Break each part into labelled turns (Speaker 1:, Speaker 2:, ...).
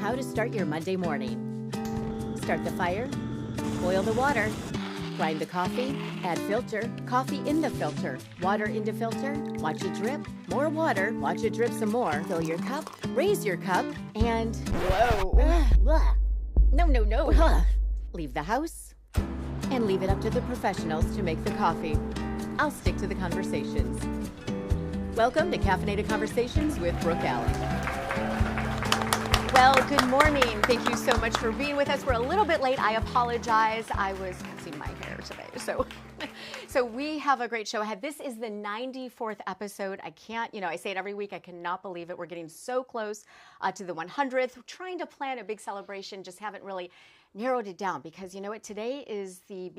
Speaker 1: How to start your Monday morning. Start the fire, boil the water, grind the coffee, add filter, coffee in the filter, water into filter, watch it drip, more water, watch it drip some more, fill your cup, raise your cup, and no. Leave the house and leave it up to the professionals to make the coffee. I'll stick to the conversations. Welcome to Caffeinated Conversations with Brooke Allen.
Speaker 2: Well, good morning. Thank you so much for being with us. We're a little bit late. I apologize. I was cutting my hair today. So we have a great show ahead. This is the 94th episode. I can't, I say it every week. I cannot believe it. We're getting so close to the 100th. We're trying to plan a big celebration, just haven't really narrowed it down because you know what? Today is the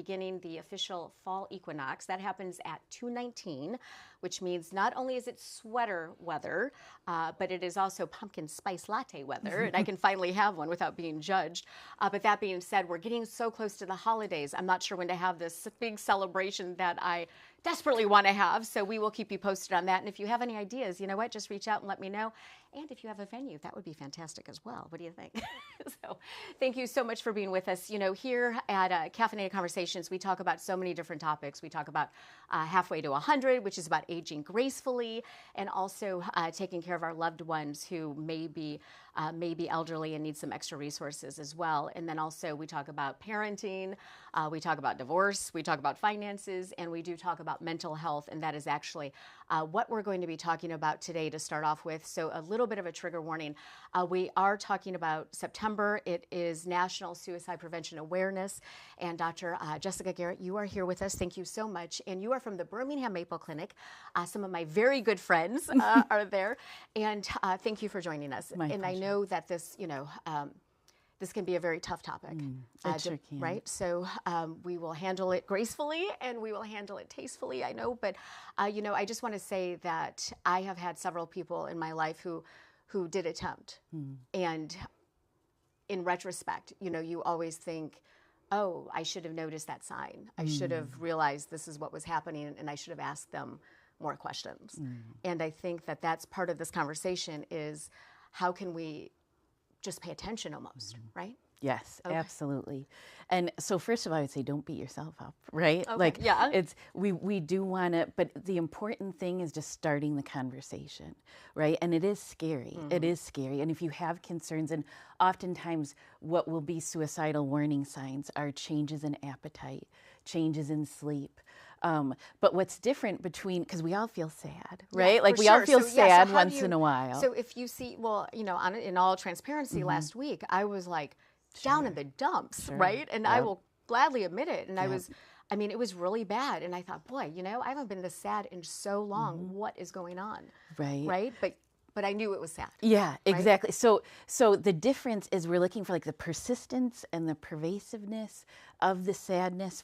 Speaker 2: official fall equinox. That happens at 2:19, which means not only is it sweater weather, but it is also pumpkin spice latte weather. And I can finally have one without being judged. But that being said, we're getting so close to the holidays. I'm not sure when to have this big celebration that I desperately want to have. So we will keep you posted on that. And if you have any ideas, you know what? Just reach out and let me know. And if you have a venue, that would be fantastic as well. What do you think? So thank you so much for being with us. Here at Caffeinated Conversations, we talk about so many different topics. We talk about halfway to 100, which is about aging gracefully, and also taking care of our loved ones who may be elderly and need some extra resources as well. And then also we talk about parenting, we talk about divorce, we talk about finances, and we do talk about mental health. And that is actually what we're going to be talking about today to start off with. So a little bit of a trigger warning. We are talking about September. It is National Suicide Prevention Awareness. And Dr. Jessica Garrett, you are here with us. Thank you so much. And you are from the Birmingham Maple Clinic. Some of my very good friends are there. And thank you for joining us.
Speaker 3: My
Speaker 2: and
Speaker 3: pleasure.
Speaker 2: I know that this, this can be a very tough topic.
Speaker 3: It sure can.
Speaker 2: Right? So we will handle it gracefully and we will handle it tastefully, I know. But, I just want to say that I have had several people in my life who did attempt. And in retrospect, you always think, oh, I should have noticed that sign. I should have realized this is what was happening and I should have asked them more questions. And I think that that's part of this conversation is how can we just pay attention almost, right?
Speaker 3: Yes,
Speaker 2: Okay.
Speaker 3: absolutely. And so first of all, I would say don't beat yourself up, right?
Speaker 2: Okay, yeah.
Speaker 3: We do want to, but the important thing is just starting the conversation, right? And it is scary. It is scary. And if you have concerns, and oftentimes what will be suicidal warning signs are changes in appetite, changes in sleep. But what's different because we all feel sad, right?
Speaker 2: Yeah,
Speaker 3: We all feel
Speaker 2: so
Speaker 3: sad
Speaker 2: how
Speaker 3: once
Speaker 2: do you-
Speaker 3: in a while.
Speaker 2: So if you see, in all transparency, last week, I was like down in the dumps, right? And I will gladly admit it. And it was really bad. And I thought, boy, I haven't been this sad in so long. What is going on? Right? But I knew it was sad.
Speaker 3: Yeah,
Speaker 2: right?
Speaker 3: exactly. So the difference is we're looking for the persistence and the pervasiveness of the sadness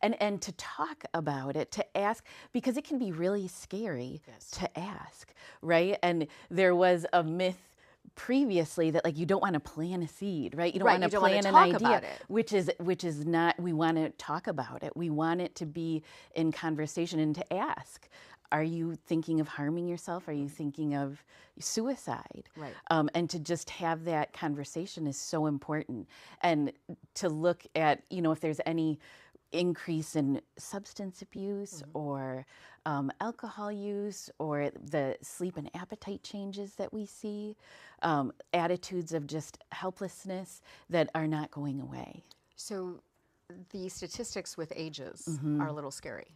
Speaker 3: and to talk about it, to ask, because it can be really scary to ask, right? And there was a myth previously that you don't want to plant a seed, right? You don't want to plant an idea, which is not. We want to talk about it. We want it to be in conversation and to ask. Are you thinking of harming yourself? Are you thinking of suicide?
Speaker 2: Right.
Speaker 3: And to just have that conversation is so important. And to look at, if there's any increase in substance abuse or alcohol use or the sleep and appetite changes that we see, attitudes of just helplessness that are not going away.
Speaker 2: So the statistics with ages are a little scary.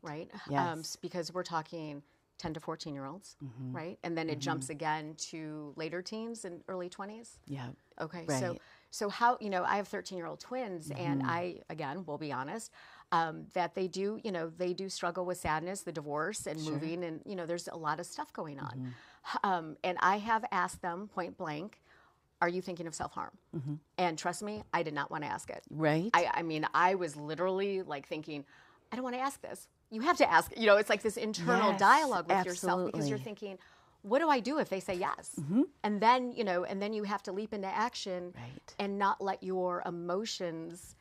Speaker 2: Right?
Speaker 3: Yes.
Speaker 2: Because we're talking 10 to 14-year-olds, right? And then it jumps again to later teens and early 20s.
Speaker 3: Yeah.
Speaker 2: Okay.
Speaker 3: Right.
Speaker 2: So how, I have 13-year-old twins and I, again, will be honest, that they do struggle with sadness, the divorce and moving and, there's a lot of stuff going on. And I have asked them point blank, are you thinking of self-harm? And trust me, I did not want to ask it.
Speaker 3: Right.
Speaker 2: I was literally thinking, I don't want to ask this. You have to ask, it's like this internal dialogue with yourself because you're thinking, what do I do if they say yes? And then, you have to leap into action and not let your emotions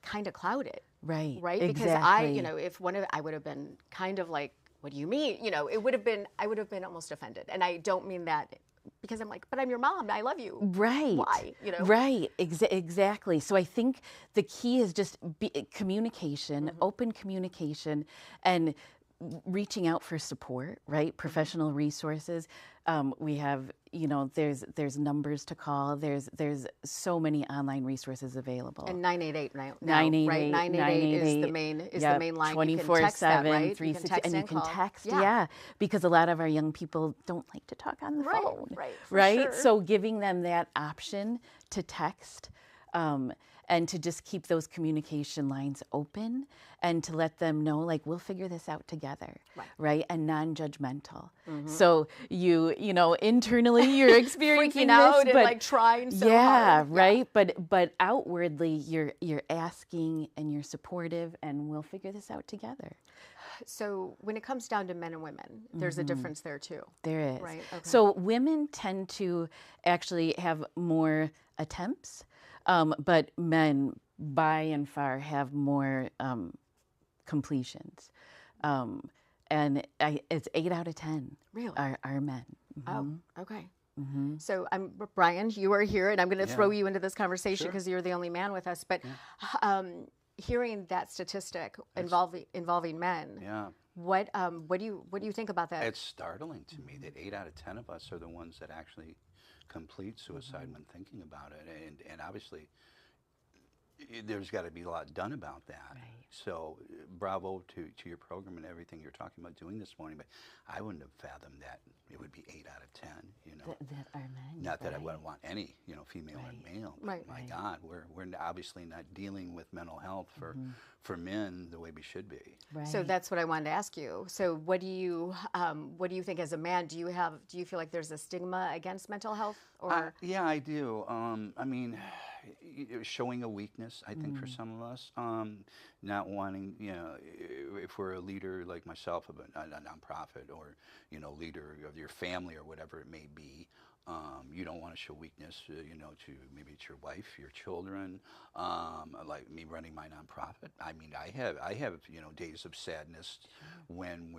Speaker 2: kind of cloud it.
Speaker 3: Right.
Speaker 2: Because
Speaker 3: exactly.
Speaker 2: I would have been kind of like, what do you mean? I would have been almost offended. And I don't mean that because I'm like, but I'm your mom. I love you.
Speaker 3: Right.
Speaker 2: Why? You know?
Speaker 3: Right. Exactly. So I think the key is just communication, open communication, and reaching out for support, right? Professional resources. We have, there's numbers to call. There's so many online resources available.
Speaker 2: And 988 now,
Speaker 3: 988,
Speaker 2: right? 988 is the main line.
Speaker 3: 24/7,
Speaker 2: you can text that, right?
Speaker 3: 360, and you can
Speaker 2: call.
Speaker 3: text, because a lot of our young people don't like to talk on the phone,
Speaker 2: Right? Sure.
Speaker 3: So giving them that option to text, and to just keep those communication lines open, and to let them know, like, we'll figure this out together, right? And non-judgmental. So internally you're experiencing
Speaker 2: freaking out
Speaker 3: this,
Speaker 2: and like trying so hard.
Speaker 3: Right. But outwardly you're asking and you're supportive, and we'll figure this out together.
Speaker 2: So when it comes down to men and women, there's a difference there too.
Speaker 3: There is.
Speaker 2: Right. Okay.
Speaker 3: So women tend to actually have more attempts, but men by and far have more completions. And it's 8 out of 10
Speaker 2: Really?
Speaker 3: are men.
Speaker 2: Oh, okay. So Brian, you are here, and I'm going to throw you into this conversation because you're the only man with us. But hearing that statistic involving men, what do you think about that?
Speaker 4: It's startling to me that 8 out of 10 of us are the ones that actually complete suicide when thinking about it, and obviously there's got to be a lot done about that.
Speaker 3: Right.
Speaker 4: So bravo to your program and everything you're talking about doing this morning, but I wouldn't have fathomed that it would be 8 out of 10,
Speaker 3: That are men.
Speaker 4: Not that I wouldn't want any, female or male, but my God, we're obviously not dealing with mental health for men the way we should be.
Speaker 3: Right.
Speaker 2: So that's what I wanted to ask you. So what do you think as a man? Do you feel like there's a stigma against mental health? Or
Speaker 4: yeah, I do. I mean, showing a weakness, I think, for some of us, not wanting, if we're a leader like myself of a nonprofit, or leader of your family or whatever it may be, you don't want to show weakness, to maybe it's your wife, your children, like me running my nonprofit. I mean, I have days of sadness when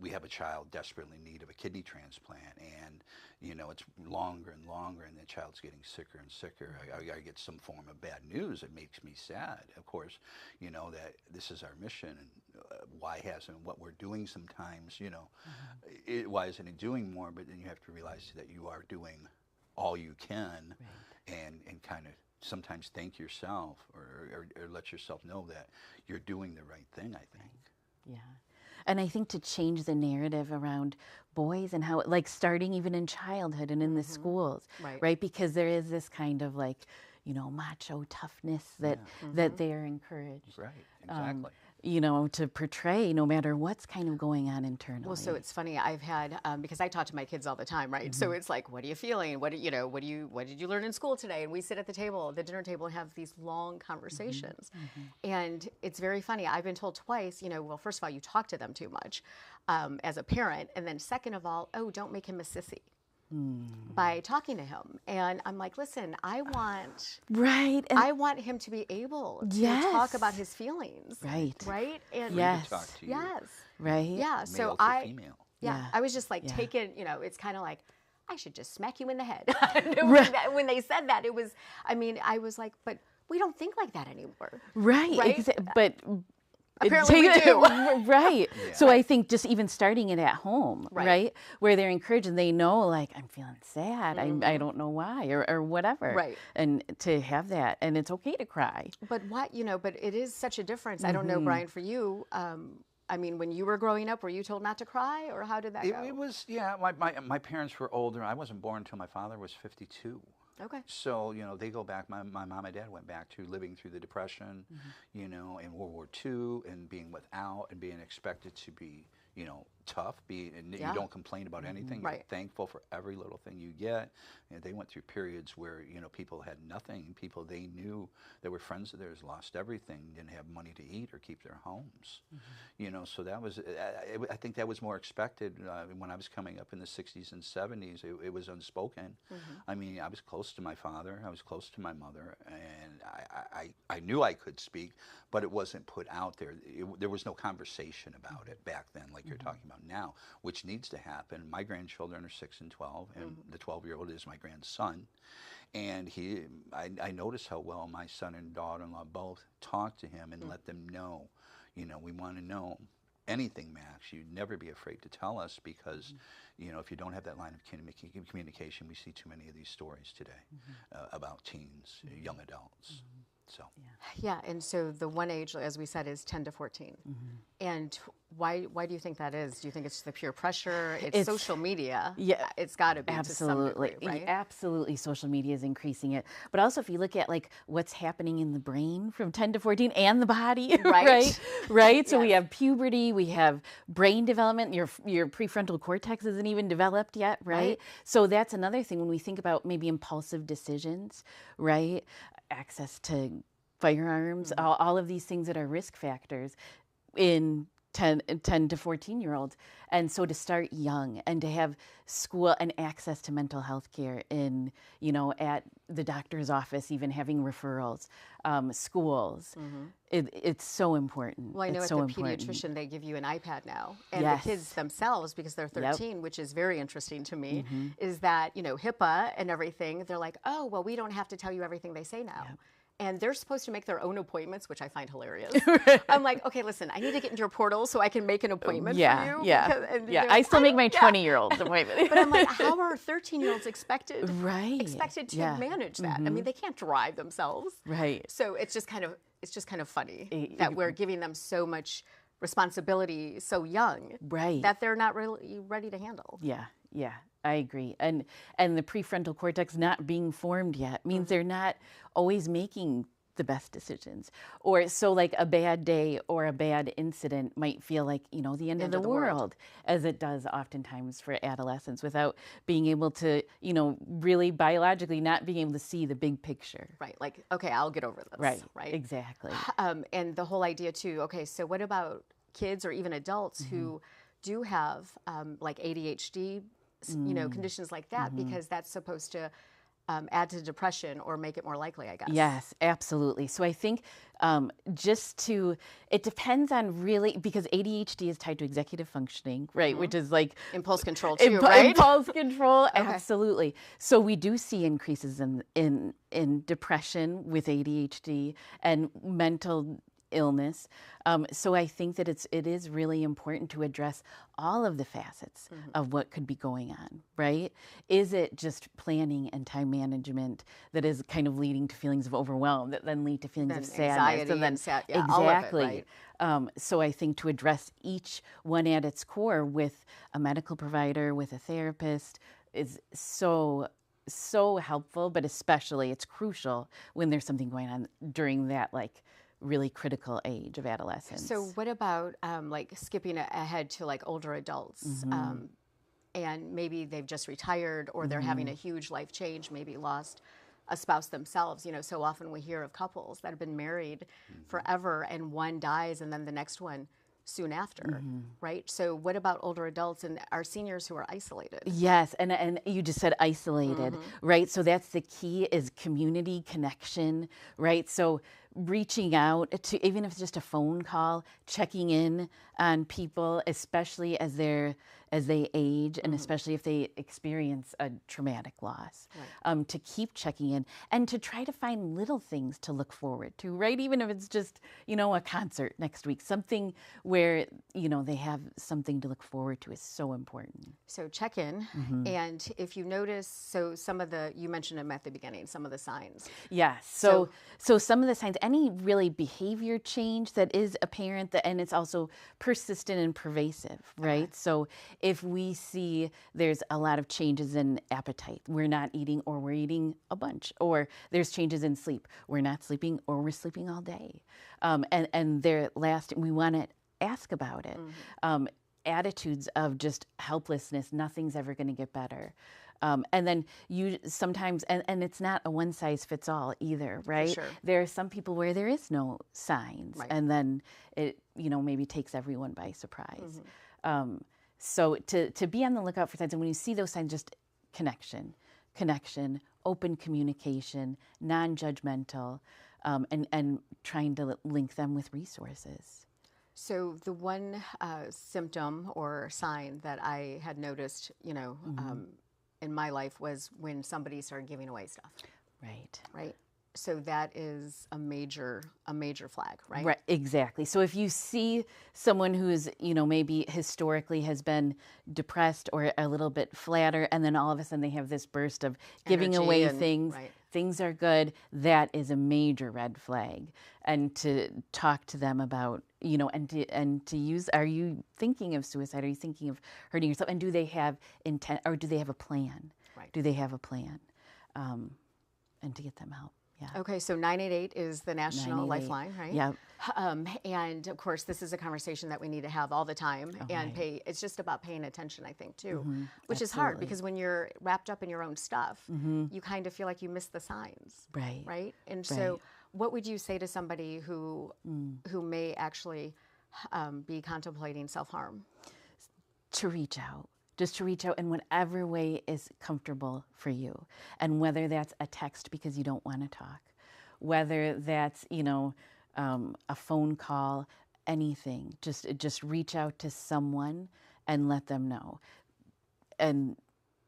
Speaker 4: we have a child desperately in need of a kidney transplant, and it's longer and longer, and the child's getting sicker and sicker. I get some form of bad news. It makes me sad, of course, that this is our mission, and why hasn't what we're doing sometimes, why isn't it doing more? But then you have to realize that you are doing all you can, and kind of sometimes thank yourself, or let yourself know that you're doing the right thing, I think.
Speaker 3: Yeah. And I think to change the narrative around boys and how, like, starting even in childhood and in the schools, right? Because there is this kind of like, macho toughness that they are encouraged.
Speaker 4: Right, exactly.
Speaker 3: To portray no matter what's kind of going on internally.
Speaker 2: Well, so it's funny. I've had because I talk to my kids all the time, right? So it's like, what are you feeling? What did you learn in school today? And we sit at the dinner table, and have these long conversations. And it's very funny. I've been told twice, well, first of all, you talk to them too much as a parent, and then second of all, don't make him a sissy by talking to him. And I'm like, listen, I want him to be able to talk about his feelings. Right. And
Speaker 4: to talk to you.
Speaker 2: yes.
Speaker 3: Right.
Speaker 2: Yeah.
Speaker 4: Male
Speaker 2: So
Speaker 4: to female.
Speaker 2: I was just like taken, it's kind of like, I should just smack you in the head. When they said that, it was, I was like, but we don't think like that anymore.
Speaker 3: Right. But
Speaker 2: apparently we do.
Speaker 3: Right. Yeah. So I think just even starting it at home, right? Where they're encouraged and they know, like, I'm feeling sad. I don't know why, or whatever.
Speaker 2: Right.
Speaker 3: And to have that, and it's okay to cry.
Speaker 2: But but it is such a difference. I don't know, Brian, for you, when you were growing up, were you told not to cry, or how did that go?
Speaker 4: It was, my parents were older. I wasn't born until my father was 52.
Speaker 2: Okay.
Speaker 4: So, they go back, my mom and dad went back to living through the Depression, in World War II, and being without, and being expected to be, tough, and you don't complain about anything. You're thankful for every little thing you get. And they went through periods where, people had nothing. People they knew that were friends of theirs lost everything, didn't have money to eat or keep their homes. So that was, I think that was more expected when I was coming up in the 60s and 70s. It was unspoken. I was close to my father. I was close to my mother. And I knew I could speak, but it wasn't put out there. There was no conversation about it back then, like like you're talking about now, which needs to happen. My grandchildren are 6 and 12, and the 12-year-old is my grandson. And I notice how well my son and daughter-in-law both talk to him and let them know, we want to know anything, Max. You'd never be afraid to tell us, because, if you don't have that line of communication, we see too many of these stories today about teens, young adults. So.
Speaker 2: Yeah, and so the one age, as we said, is 10 to 14. And why do you think that is? Do you think it's the peer pressure? It's social media.
Speaker 3: Yeah,
Speaker 2: it's got to be
Speaker 3: absolutely.
Speaker 2: To some degree, right?
Speaker 3: Absolutely, social media is increasing it. But also, if you look at like what's happening in the brain from 10 to 14 and the body,
Speaker 2: right?
Speaker 3: Right. So we have puberty, we have brain development. Your prefrontal cortex isn't even developed yet, right? So that's another thing when we think about maybe impulsive decisions, right? Access to firearms, all of these things that are risk factors in 10 to 14-year-olds. And so to start young and to have school and access to mental health care in, at the doctor's office, even having referrals, schools, it's so important.
Speaker 2: Well, I know
Speaker 3: it's
Speaker 2: at
Speaker 3: so
Speaker 2: the pediatrician, they give you an iPad now. And
Speaker 3: Yes.
Speaker 2: the kids themselves, because they're 13, which is very interesting to me, is that, HIPAA and everything, they're like, oh, well, we don't have to tell you everything they say now. And they're supposed to make their own appointments, which I find hilarious. I'm like, okay, listen, I need to get into your portal so I can make an appointment for you.
Speaker 3: Yeah, I still make my 20-year-old's appointment.
Speaker 2: But I'm like, how are 13-year-olds expected to manage that? I mean, they can't drive themselves.
Speaker 3: Right.
Speaker 2: So it's just kind of funny that we're giving them so much responsibility so young that they're not really ready to handle.
Speaker 3: Yeah, I agree. And the prefrontal cortex not being formed yet means they're not always making the best decisions. Or so like a bad day or a bad incident might feel like, the end of the world, as it does oftentimes for adolescents, without being able to, really biologically not being able to see the big picture.
Speaker 2: Right. Like, okay, I'll get over this. Right.
Speaker 3: Exactly.
Speaker 2: And the whole idea too, okay, so what about kids or even adults who do have like ADHD, conditions like that, because that's supposed to add to depression or make it more likely, I guess.
Speaker 3: Yes, absolutely. So I think it depends on really, because ADHD is tied to executive functioning, right? Which is like
Speaker 2: impulse control too, right?
Speaker 3: Impulse control, absolutely. So we do see increases in depression with ADHD and mental illness. So I think that it is really important to address all of the facets of what could be going on, right? Is it just planning and time management that is kind of leading to feelings of overwhelm that then lead to feelings of sadness?
Speaker 2: And then
Speaker 3: exactly.
Speaker 2: All of it, right?
Speaker 3: So I think to address each one at its core with a medical provider, with a therapist, is so helpful, but especially it's crucial when there's something going on during that really critical age of adolescence.
Speaker 2: So what about like skipping ahead to like older adults, and maybe they've just retired or they're having a huge life change, maybe lost a spouse themselves. So often we hear of couples that have been married forever and one dies and then the next one soon after, right? So what about older adults and our seniors who are isolated?
Speaker 3: Yes, and you just said isolated, right? So that's the key, is community connection, right? So reaching out to, even if it's just a phone call, checking in on people, especially as they age, and especially if they experience a traumatic loss, to keep checking in and to try to find little things to look forward to, right? Even if it's just, a concert next week, something where, they have something to look forward to is so important.
Speaker 2: So check in, and if you notice, so some of you mentioned them at the beginning, some of the signs.
Speaker 3: Yeah, so some of the signs, any really behavior change that is apparent, and it's also persistent and pervasive, right? So if we see there's a lot of changes in appetite, we're not eating or we're eating a bunch, or there's changes in sleep, we're not sleeping or we're sleeping all day, and they're lasting, we want to ask about it. Attitudes of just helplessness, nothing's ever going to get better. And then you sometimes, and it's not a one size fits all either, right?
Speaker 2: Sure.
Speaker 3: There are some people where there is no signs, and then it, maybe takes everyone by surprise. So to be on the lookout for signs, and when you see those signs, just connection, open communication, non-judgmental, and trying to link them with resources.
Speaker 2: So the one symptom or sign that I had noticed, in my life was when somebody started giving away stuff.
Speaker 3: Right.
Speaker 2: Right. So that is a major flag, right?
Speaker 3: Right, exactly. So if you see someone who is, maybe historically has been depressed or a little bit flatter, and then all of a sudden they have this burst of giving
Speaker 2: Energy
Speaker 3: away
Speaker 2: and-
Speaker 3: things,
Speaker 2: right.
Speaker 3: things are good, that is a major red flag. And to talk to them about, and to use, are you thinking of suicide? Are you thinking of hurting yourself? And do they have intent, or do they have a plan?
Speaker 2: Right.
Speaker 3: Do they have a plan? And to get them help. Yeah.
Speaker 2: Okay, so 988 is the national
Speaker 3: 988.
Speaker 2: lifeline, right?
Speaker 3: Yep.
Speaker 2: And of course, this is a conversation that we need to have all the time, and
Speaker 3: right.
Speaker 2: it's just about paying attention, I think, too, which is hard
Speaker 3: Absolutely.
Speaker 2: because when you're wrapped up in your own stuff, you kind of feel like you miss the signs,
Speaker 3: Right.
Speaker 2: right? And so, what would you say to somebody who may actually be contemplating self-harm?
Speaker 3: To reach out. Just to reach out in whatever way is comfortable for you. And whether that's a text because you don't want to talk, whether that's, a phone call, anything. Just reach out to someone and let them know. And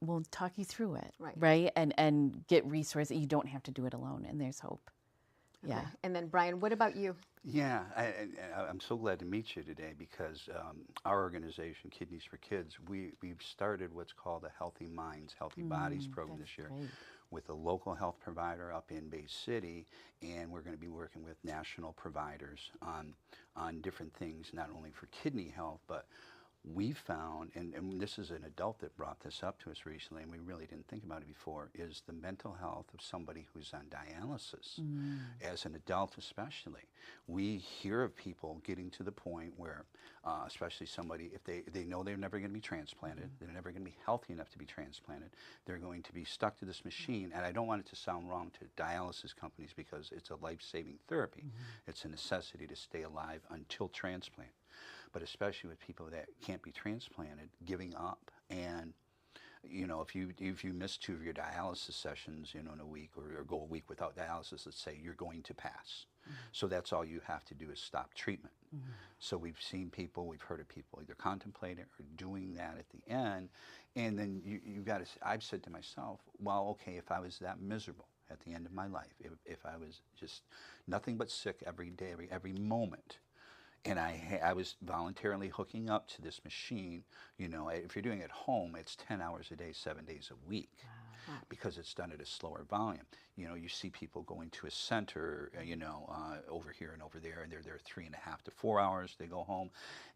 Speaker 3: we'll talk you through it. Right? And get resources. You don't have to do it alone, and there's hope.
Speaker 2: Okay.
Speaker 3: Yeah.
Speaker 2: And then, Brian, what about you?
Speaker 4: Yeah, I'm so glad to meet you today because our organization, Kidneys for Kids, we've started what's called a Healthy Minds, Healthy Bodies program this year
Speaker 3: great.
Speaker 4: with a local health provider up in Bay City, and we're going to be working with national providers on different things, not only for kidney health, but we found, and this is an adult that brought this up to us recently, and we really didn't think about it before, is the mental health of somebody who's on dialysis. As an adult especially, we hear of people getting to the point where, especially somebody, if they know they're never going to be transplanted, they're never going to be healthy enough to be transplanted, they're going to be stuck to this machine, and I don't want it to sound wrong to dialysis companies because it's a life-saving therapy. It's a necessity to stay alive until transplant. But especially with people that can't be transplanted, giving up. And, if you miss 2 of your dialysis sessions, in a week or go a week without dialysis, let's say, you're going to pass. So that's all you have to do is stop treatment. So we've seen people, we've heard of people either contemplating or doing that at the end. And then you've got to, I've said to myself, well, okay, if I was that miserable at the end of my life, if I was just nothing but sick every day, every moment, and I was voluntarily hooking up to this machine. If you're doing it at home, it's 10 hours a day, 7 days a week, because it's done at a slower volume. You see people going to a center, over here and over there, and they're there 3.5 to 4 hours. They go home,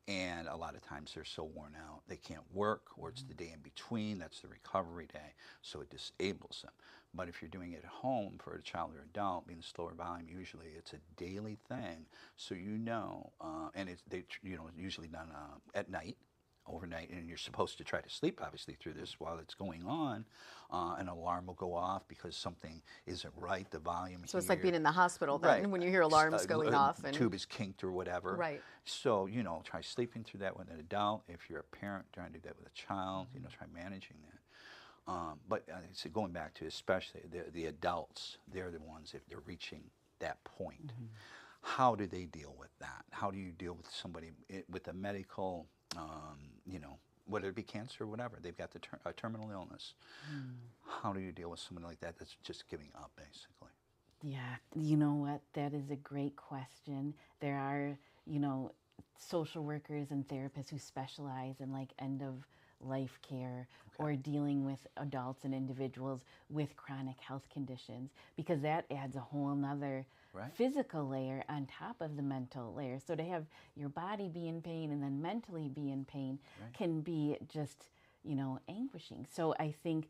Speaker 4: and a lot of times they're so worn out they can't work, or it's the day in between. That's the recovery day, so it disables them. But if you're doing it at home for a child or adult, being a slower volume, usually it's a daily thing. So and it's usually done at night, overnight, and you're supposed to try to sleep, obviously, through this while it's going on. An alarm will go off because something isn't right, the volume
Speaker 2: So it's like being in the hospital then, when you hear alarms going off. And
Speaker 4: tube is kinked or whatever.
Speaker 2: Right.
Speaker 4: So, try sleeping through that with an adult. If you're a parent, try to do that with a child, try managing that. But so going back to especially the adults, they're the ones, if they're reaching that point. How do they deal with that? How do you deal with somebody with a medical, whether it be cancer or whatever, they've got a terminal illness. How do you deal with someone like that that's just giving up, basically?
Speaker 3: Yeah, you know what? That is a great question. There are, social workers and therapists who specialize in end of life care or dealing with adults and individuals with chronic health conditions, because that adds a whole nother physical layer on top of the mental layer. So to have your body be in pain and then mentally be in pain can be just, anguishing. So I think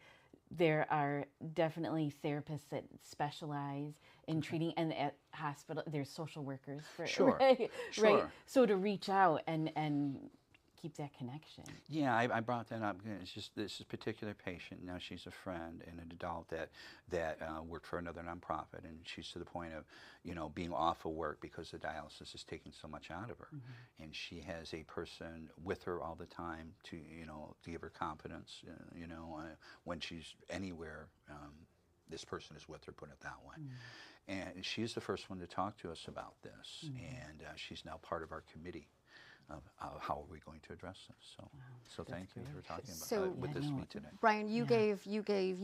Speaker 3: there are definitely therapists that specialize in treating, and at hospital there's social workers for right. So to reach out and keep that connection.
Speaker 4: Yeah, I brought that up. It's just this particular patient. Now she's a friend and an adult that worked for another nonprofit, and she's to the point of being off of work because the dialysis is taking so much out of her, and she has a person with her all the time to to give her confidence. When she's anywhere, this person is with her. Put it that way. And she's the first one to talk to us about this, and she's now part of our committee. how are we going to address this. So thank you for talking about
Speaker 2: So-
Speaker 4: with this me today.
Speaker 2: Brian, you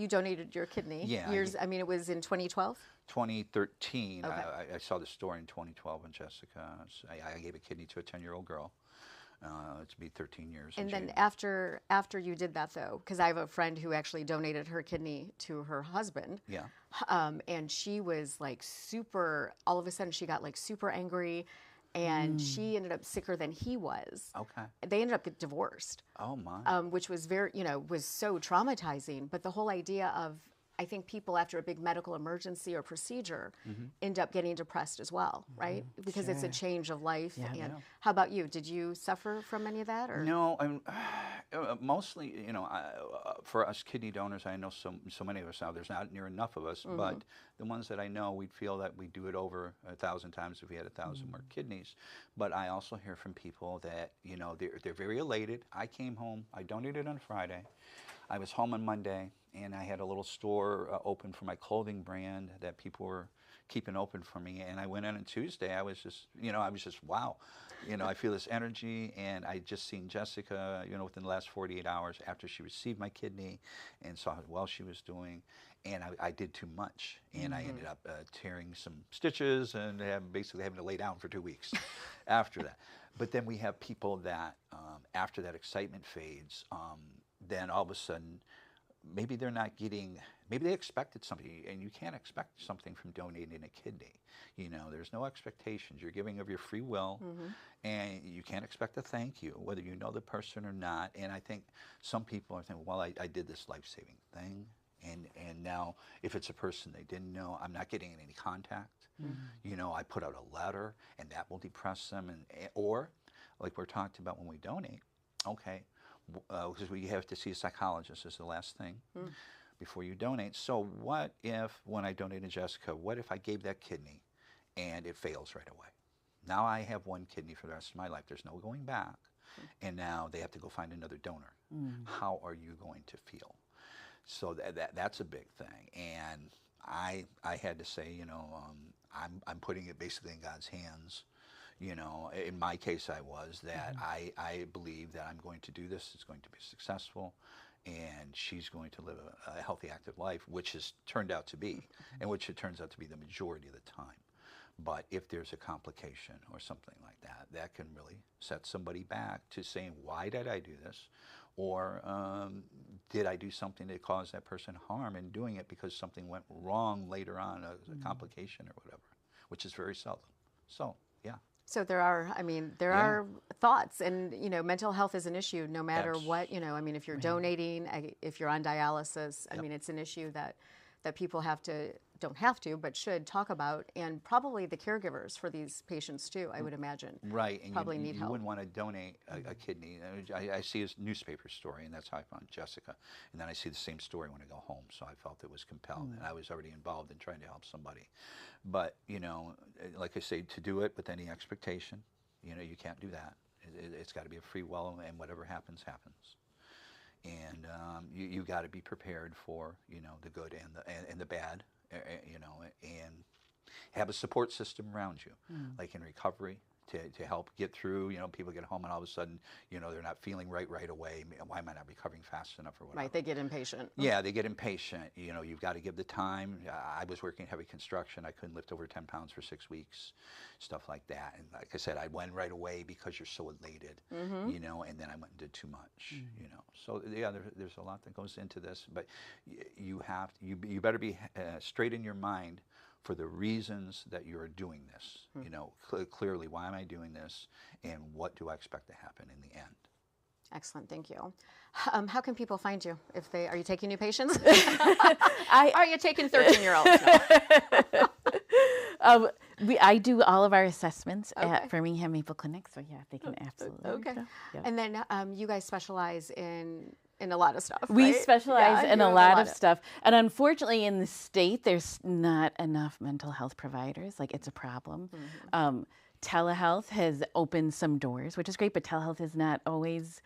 Speaker 2: donated your kidney
Speaker 4: Yeah,
Speaker 2: I mean, it was in 2012?
Speaker 4: 2013,
Speaker 2: Okay.
Speaker 4: I saw the story in 2012 in Jessica. I gave a kidney to a 10-year-old girl. It's be 13 years.
Speaker 2: And then
Speaker 4: January.
Speaker 2: after you did that, though, because I have a friend who actually donated her kidney to her husband.
Speaker 4: Yeah.
Speaker 2: And she was like all of a sudden she got like super angry, and she ended up sicker than he was.
Speaker 4: Okay.
Speaker 2: They ended up getting divorced.
Speaker 4: Oh my.
Speaker 2: Which was was so traumatizing. But the whole idea of, I think people after a big medical emergency or procedure end up getting depressed as well, right? Because it's a change of life.
Speaker 3: Yeah.
Speaker 2: And how about you? Did you suffer from any of that? Or?
Speaker 4: No, mostly, for us kidney donors, I know so many of us now, there's not near enough of us, but the ones that I know, we'd feel that we'd do it over 1,000 times if we had 1,000 more kidneys. But I also hear from people that, they're very elated. I came home, I donated on Friday. I was home on Monday, and I had a little store open for my clothing brand that people were keeping open for me. And I went in on Tuesday. I was just, wow. I feel this energy, and I just seen Jessica, within the last 48 hours after she received my kidney, and saw how well she was doing. And I did too much, and I ended up tearing some stitches and basically having to lay down for 2 weeks after that. But then we have people that, after that excitement fades, then all of a sudden, maybe they're not getting, maybe they expected something, and you can't expect something from donating a kidney. There's no expectations. You're giving of your free will, and you can't expect a thank you, whether you know the person or not. And I think some people are thinking, well, I did this life-saving thing, and now if it's a person they didn't know, I'm not getting any contact. I put out a letter, and that will depress them, or like we're talked about when we donate, okay, because we have to see a psychologist is the last thing before you donate. So what if, when I donated Jessica, what if I gave that kidney and it fails right away? Now I have one kidney for the rest of my life. There's no going back. And now they have to go find another donor. How are you going to feel? So that's a big thing. And I had to say, I'm putting it basically in God's hands. In my case, I was that I believe that I'm going to do this. It's going to be successful, and she's going to live a healthy, active life, which has turned out to be, and which it turns out to be the majority of the time. But if there's a complication or something like that, that can really set somebody back to saying, why did I do this? Or did I do something that caused that person harm in doing it because something went wrong later on, a complication or whatever, which is very seldom. So, yeah.
Speaker 2: So there are thoughts, and mental health is an issue no matter what. If you're donating, if you're on dialysis, I mean, it's an issue that people don't have to, but should talk about, and probably the caregivers for these patients too, I would imagine.
Speaker 4: Right, and
Speaker 2: probably
Speaker 4: you
Speaker 2: need help.
Speaker 4: wouldn't want to donate a kidney. I see a newspaper story, and that's how I found Jessica. And then I see the same story when I go home, so I felt it was compelled, and I was already involved in trying to help somebody. But, like I say, to do it with any expectation, you can't do that. It's got to be a free will, and whatever happens, happens. And you got to be prepared for, the good and the bad, and have a support system around you, like in recovery, to help get through. People get home and all of a sudden, they're not feeling right away. Why am I not recovering fast enough or whatever?
Speaker 2: Right, they get impatient.
Speaker 4: Yeah, they get impatient. You've got to give the time. I was working heavy construction. I couldn't lift over 10 pounds for 6 weeks, stuff like that. And like I said, I went right away because you're so elated, and then I went and did too much, So yeah, there's a lot that goes into this, but you better be straight in your mind for the reasons that you're doing this. Clearly, why am I doing this, and what do I expect to happen in the end?
Speaker 2: Excellent, thank you. How can people find you? Are you taking new patients?
Speaker 3: Are
Speaker 2: you taking 13-year-olds? No.
Speaker 3: I do all of our assessments at Birmingham Maple Clinic, so yeah, they can absolutely.
Speaker 2: Okay.
Speaker 3: So, yeah.
Speaker 2: And then you guys specialize in a lot of stuff,
Speaker 3: We
Speaker 2: right?
Speaker 3: specialize in a lot of stuff. And unfortunately, in the state, there's not enough mental health providers. Like, it's a problem. Telehealth has opened some doors, which is great, but telehealth is not always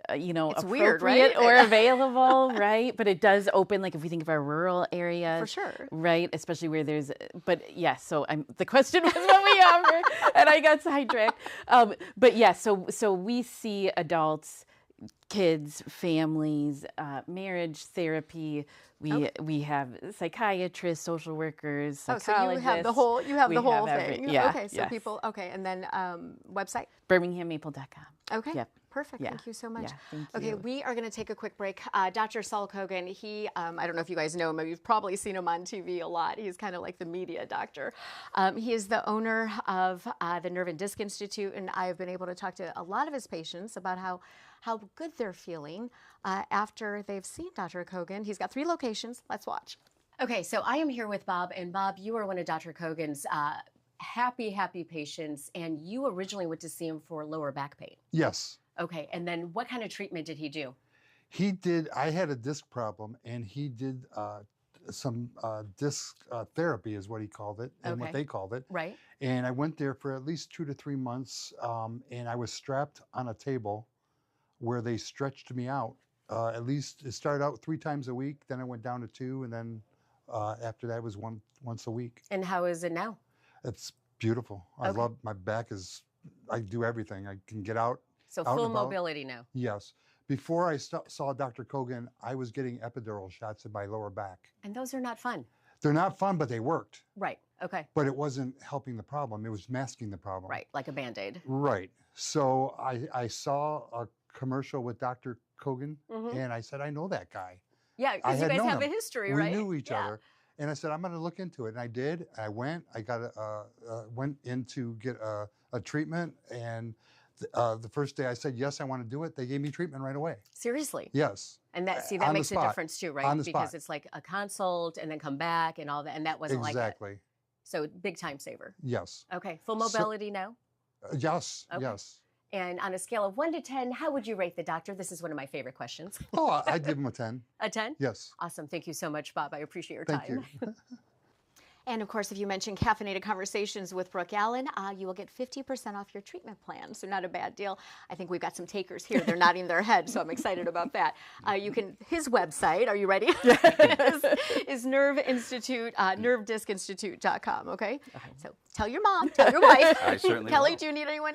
Speaker 2: It's weird,
Speaker 3: appropriate
Speaker 2: right?
Speaker 3: or available, right? But it does open, like if we think of our rural areas,
Speaker 2: For sure.
Speaker 3: right? Especially where there's, but yeah. So the question was what we offer, and I got sidetracked. But yeah, so we see adults, kids, families, marriage therapy. We have psychiatrists, social workers, psychologists.
Speaker 2: So you have the whole
Speaker 3: every-
Speaker 2: thing.
Speaker 3: yeah,
Speaker 2: Okay, so
Speaker 3: yes.
Speaker 2: people. Okay, and then website.
Speaker 3: BirminghamMaple.com.
Speaker 2: Okay.
Speaker 3: Yep.
Speaker 2: Perfect.
Speaker 3: Yeah.
Speaker 2: Thank you so much.
Speaker 3: Yeah, thank
Speaker 2: Okay,
Speaker 3: you.
Speaker 2: we are going to take a quick break. Dr. Saul Kogan, he, I don't know if you guys know him, but you've probably seen him on TV a lot. He's kind of like the media doctor. He is the owner of the Nerve and Disc Institute, and I have been able to talk to a lot of his patients about how good they're feeling after they've seen Dr. Kogan. He's got 3 locations. Let's watch. Okay, so I am here with Bob, and Bob, you are one of Dr. Kogan's happy patients, and you originally went to see him for lower back pain.
Speaker 5: Yes.
Speaker 2: Okay, and then what kind of treatment did he do?
Speaker 5: I had a disc problem, and he did some disc therapy is what he called it, and what
Speaker 2: Okay.
Speaker 5: they called it.
Speaker 2: Right.
Speaker 5: And I went there for at least 2 to 3 months, and I was strapped on a table where they stretched me out. At least it started out 3 times a week, then I went down to 2, and then after that it was once a week.
Speaker 2: And how is it now?
Speaker 5: It's beautiful. I
Speaker 2: Okay.
Speaker 5: love my back I do everything. I can get out.
Speaker 2: So
Speaker 5: Out and
Speaker 2: full
Speaker 5: about.
Speaker 2: mobility now.
Speaker 5: Yes. Before I saw Dr. Kogan, I was getting epidural shots in my lower back.
Speaker 2: And those are not fun.
Speaker 5: They're not fun, but they worked.
Speaker 2: Right. Okay.
Speaker 5: But it wasn't helping the problem. It was masking the problem.
Speaker 2: Right. Like a Band-Aid.
Speaker 5: Right. So I saw a commercial with Dr. Kogan,
Speaker 2: Mhm.
Speaker 5: and I said, I know that guy.
Speaker 2: Yeah,
Speaker 5: I
Speaker 2: because you
Speaker 5: had
Speaker 2: guys
Speaker 5: known
Speaker 2: have a
Speaker 5: him.
Speaker 2: history,
Speaker 5: We
Speaker 2: right?
Speaker 5: knew each
Speaker 2: Yeah.
Speaker 5: other. And I said, I'm going to look into it. And I did. I went. I got went in to get a treatment. And the first day I said, yes, I want to do it. They gave me treatment right away.
Speaker 2: Seriously.
Speaker 5: Yes.
Speaker 2: And that
Speaker 5: On
Speaker 2: that
Speaker 5: the
Speaker 2: makes a
Speaker 5: spot.
Speaker 2: difference too, right?
Speaker 5: On the
Speaker 2: Because
Speaker 5: spot.
Speaker 2: it's like a consult and then come back and all that, and that wasn't like that.
Speaker 5: Exactly.
Speaker 2: So big time saver.
Speaker 5: Yes.
Speaker 2: Okay. Full
Speaker 5: So-
Speaker 2: mobility now.
Speaker 5: Yes.
Speaker 2: Okay.
Speaker 5: Yes.
Speaker 2: And on a scale of 1 to 10, how would you rate the doctor? This is one of my favorite questions.
Speaker 5: Oh, I'd give him a 10.
Speaker 2: A 10?
Speaker 5: Yes.
Speaker 2: Awesome. Thank you so much, Bob. I appreciate your
Speaker 5: Thank
Speaker 2: time.
Speaker 5: you.
Speaker 2: And of course, if you mention Caffeinated Conversations with Brooke Allen, you will get 50% off your treatment plan. So not a bad deal. I think we've got some takers here. They're nodding their head, so I'm excited about that. His website, are you ready? is Nerve Institute, nervediscinstitute.com, okay? So tell your mom, tell your wife.
Speaker 4: I certainly
Speaker 2: Kelly,
Speaker 4: will.
Speaker 2: do you need anyone?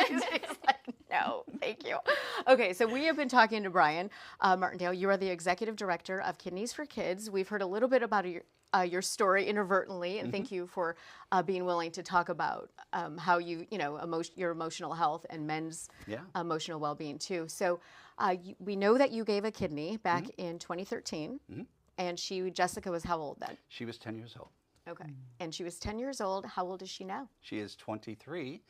Speaker 2: She's like, no, thank you. Okay, so we have been talking to Brian Martindale. You are the executive director of Kidneys for Kids. We've heard a little bit about your story inadvertently, and thank you for being willing to talk about how your emotional health and men's
Speaker 4: Yeah.
Speaker 2: emotional well-being too. So we know that you gave a kidney back in 2013, and Jessica was how old then?
Speaker 4: She was 10 years old.
Speaker 2: Okay, and she was 10 years old. How old is she now?
Speaker 4: She is 23,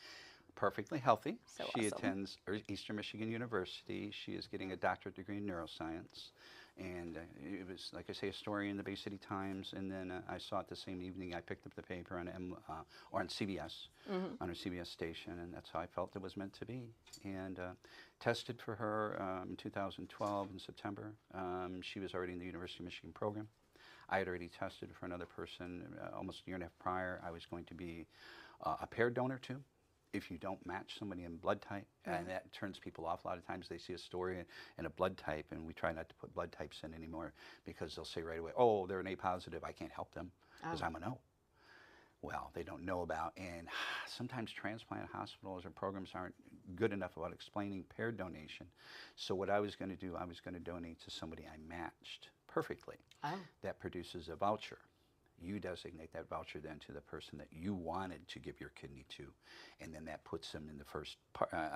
Speaker 4: perfectly healthy.
Speaker 2: So
Speaker 4: She
Speaker 2: awesome.
Speaker 4: attends Eastern Michigan University. She is getting a doctorate degree in neuroscience. And it was, like I say, a story in the Bay City Times. And then I saw it the same evening. I picked up the paper on on CBS, on her CBS station. And that's how I felt it was meant to be. And tested for her in 2012 in September. She was already in the University of Michigan program. I had already tested for another person almost a year and a half prior. I was going to be a paired donor too. If you don't match somebody in blood type, and that turns people off. A lot of times they see a story and a blood type, and we try not to put blood types in anymore because they'll say right away, oh, they're an A positive, I can't help them because I'm an O. Well, they don't know about, and sometimes transplant hospitals or programs aren't good enough about explaining paired donation. So what I was going to do, I was going to donate to somebody I matched perfectly.
Speaker 2: Oh.
Speaker 4: That produces a voucher. You designate that voucher then to the person that you wanted to give your kidney to, and then that puts them in the first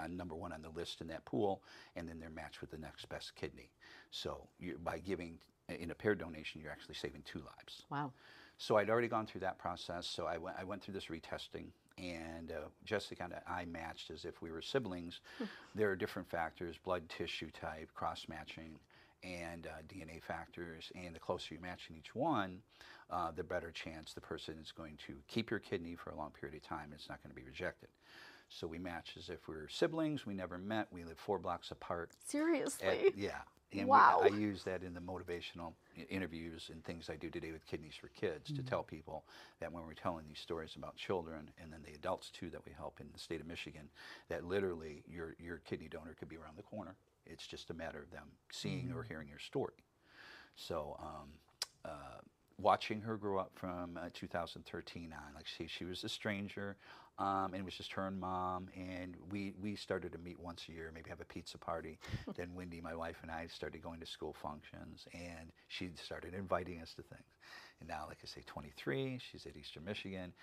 Speaker 4: number 1 on the list in that pool, and then they're matched with the next best kidney. So by giving in a paired donation, you're actually saving 2 lives.
Speaker 2: Wow.
Speaker 4: So I'd already gone through that process. So I went through this retesting, and Jessica and I matched as if we were siblings. There are different factors: blood tissue type, cross matching, and DNA factors. And the closer you match in each one, the better chance the person is going to keep your kidney for a long period of time. It's not going to be rejected. So we match as if we were siblings. We never met. We live 4 blocks apart.
Speaker 2: Seriously?
Speaker 4: Yeah. And
Speaker 2: Wow.
Speaker 4: I use that in the motivational interviews and things I do today with Kidneys for Kids to tell people that when we're telling these stories about children, and then the adults too that we help in the state of Michigan, that literally your kidney donor could be around the corner It's just a matter of them seeing or hearing your story. So watching her grow up from 2013 on, like she was a stranger, and it was just her and mom, and we started to meet once a year, maybe have a pizza party. Then Wendy, my wife, and I started going to school functions, and she started inviting us to things. And now, like I say, 23, she's at Eastern Michigan.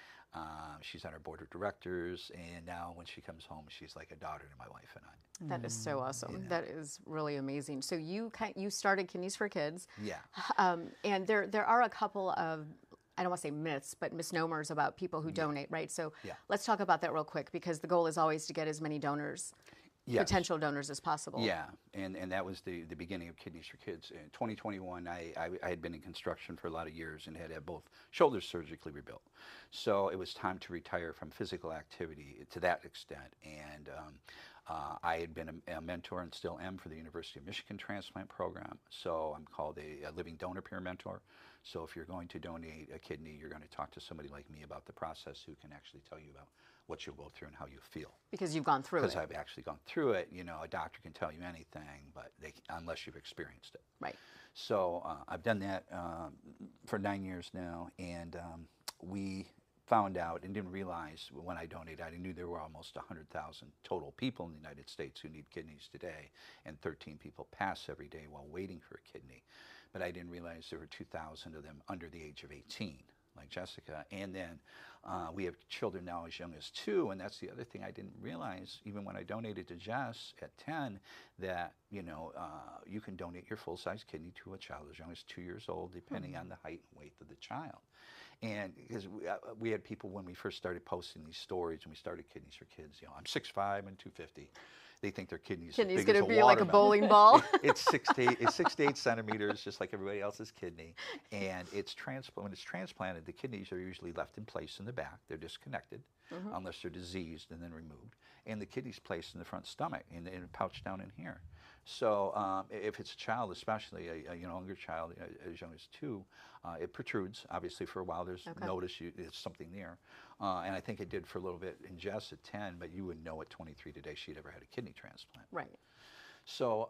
Speaker 4: She's on our board of directors, and now when she comes home, she's like a daughter to my wife and I.
Speaker 2: That is so awesome.
Speaker 4: You know.
Speaker 2: That is really amazing. So you started Kidneys for Kids.
Speaker 4: Yeah.
Speaker 2: And there are a couple of, I don't want to say myths, but misnomers about people who donate, right? So let's talk about that real quick, because the goal is always to get as many donors, potential donors, as possible.
Speaker 4: Yeah, and that was the beginning of Kidneys for Kids. In 2021, I had been in construction for a lot of years and had both shoulders surgically rebuilt. So it was time to retire from physical activity to that extent. And I had been a mentor and still am for the University of Michigan transplant program. So I'm called a living donor peer mentor. So if you're going to donate a kidney, you're going to talk to somebody like me about the process who can actually tell you about what you'll go through and how you feel.
Speaker 2: Because you've gone through it.
Speaker 4: Because I've actually gone through it. You know, a doctor can tell you anything, but unless you've experienced it.
Speaker 2: Right.
Speaker 4: So I've done that for 9 years now, and we found out and didn't realize when I donated, I knew there were almost 100,000 total people in the United States who need kidneys today, and 13 people pass every day while waiting for a kidney. But I didn't realize there were 2,000 of them under the age of 18, like Jessica. And then we have children now as young as 2, and that's the other thing I didn't realize, even when I donated to Jess at 10, that, you know, you can donate your full-size kidney to a child as young as 2 years old, depending on the height and weight of the child. And because we had people, when we first started posting these stories and we started Kidneys for Kids, you know, I'm 6'5" and 250. They think their kidney's
Speaker 2: Kidney's
Speaker 4: big as
Speaker 2: going to
Speaker 4: a
Speaker 2: be like a
Speaker 4: watermelon.
Speaker 2: bowling ball.
Speaker 4: It's 6 to 8 centimeters, just like everybody else's kidney. And when it's transplanted, the kidneys are usually left in place in the back. They're disconnected, unless they're diseased and then removed. And the kidney's placed in the front stomach, in a pouch down in here. So if it's a child, especially a younger child, as young as 2, it protrudes. Obviously, for a while, there's notice there's something there. And I think it did for a little bit in Jess at 10, but you wouldn't know at 23 today she'd ever had a kidney transplant.
Speaker 2: Right.
Speaker 4: So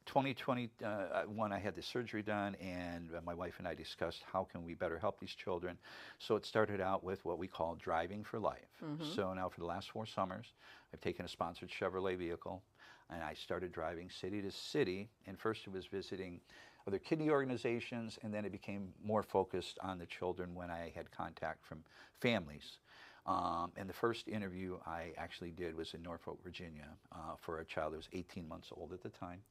Speaker 4: 2021, I had the surgery done, and my wife and I discussed how can we better help these children. So it started out with what we call Driving for Life. So now for the last 4 summers, I've taken a sponsored Chevrolet vehicle, and I started driving city to city. And first it was visiting other kidney organizations, and then it became more focused on the children when I had contact from families. And the first interview I actually did was in Norfolk, Virginia, for a child that was 18 months old at the time,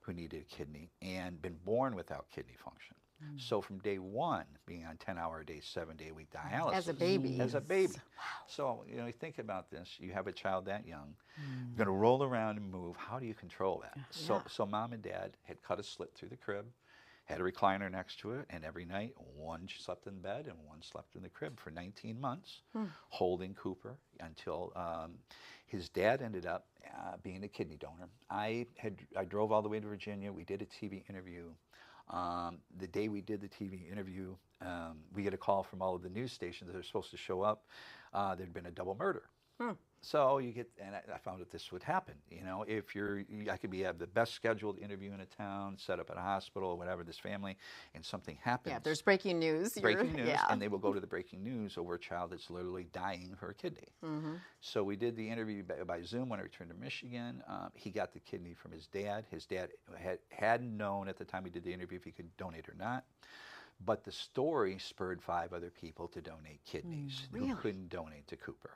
Speaker 4: who needed a kidney and been born without kidney function. So from day 1, being on 10-hour-a-day, 7-day-a-week dialysis.
Speaker 2: As a baby.
Speaker 4: As a baby. So, you know, you think about this. You have a child that young, you're going to roll around and move. How do you control that? So mom and dad had cut a slit through the crib, had a recliner next to it, and every night, one slept in bed and one slept in the crib for 19 months, holding Cooper until his dad ended up being a kidney donor. I drove all the way to Virginia. We did a TV interview. The day we did the TV interview, we get a call from all of the news stations that are supposed to show up. There'd been a double murder. So you get, and I found that this would happen. You know, if I could have the best scheduled interview in a town, set up at a hospital, whatever, this family, and something happens.
Speaker 2: Yeah, there's breaking news.
Speaker 4: Breaking news, and they will go to the breaking news over a child that's literally dying for a kidney. So we did the interview by Zoom when I returned to Michigan. He got the kidney from his dad. His dad hadn't known at the time we did the interview if he could donate or not. But the story spurred 5 other people to donate kidneys who couldn't donate to Cooper.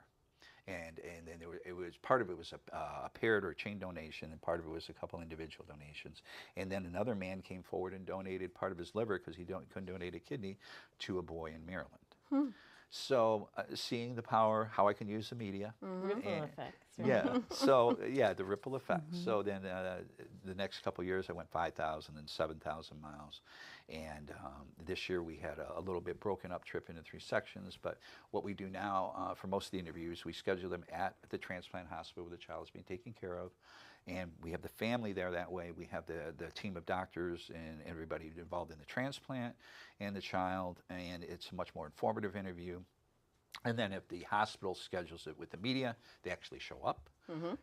Speaker 4: And then it was part of it was a paired or chain donation, and part of it was a couple individual donations. And then another man came forward and donated part of his liver because he couldn't donate a kidney to a boy in Maryland. So seeing the power, how I can use the media.
Speaker 3: Ripple effects. Right?
Speaker 4: Yeah. So the ripple effect. So then the next couple of years I went 5,000 and 7,000 miles. And this year we had a little bit broken up trip into 3 sections. But what we do now for most of the interviews, we schedule them at the transplant hospital where the child is being taken care of. And we have the family there that way. We have the team of doctors and everybody involved in the transplant and the child. And it's a much more informative interview. And then if the hospital schedules it with the media, they actually show up.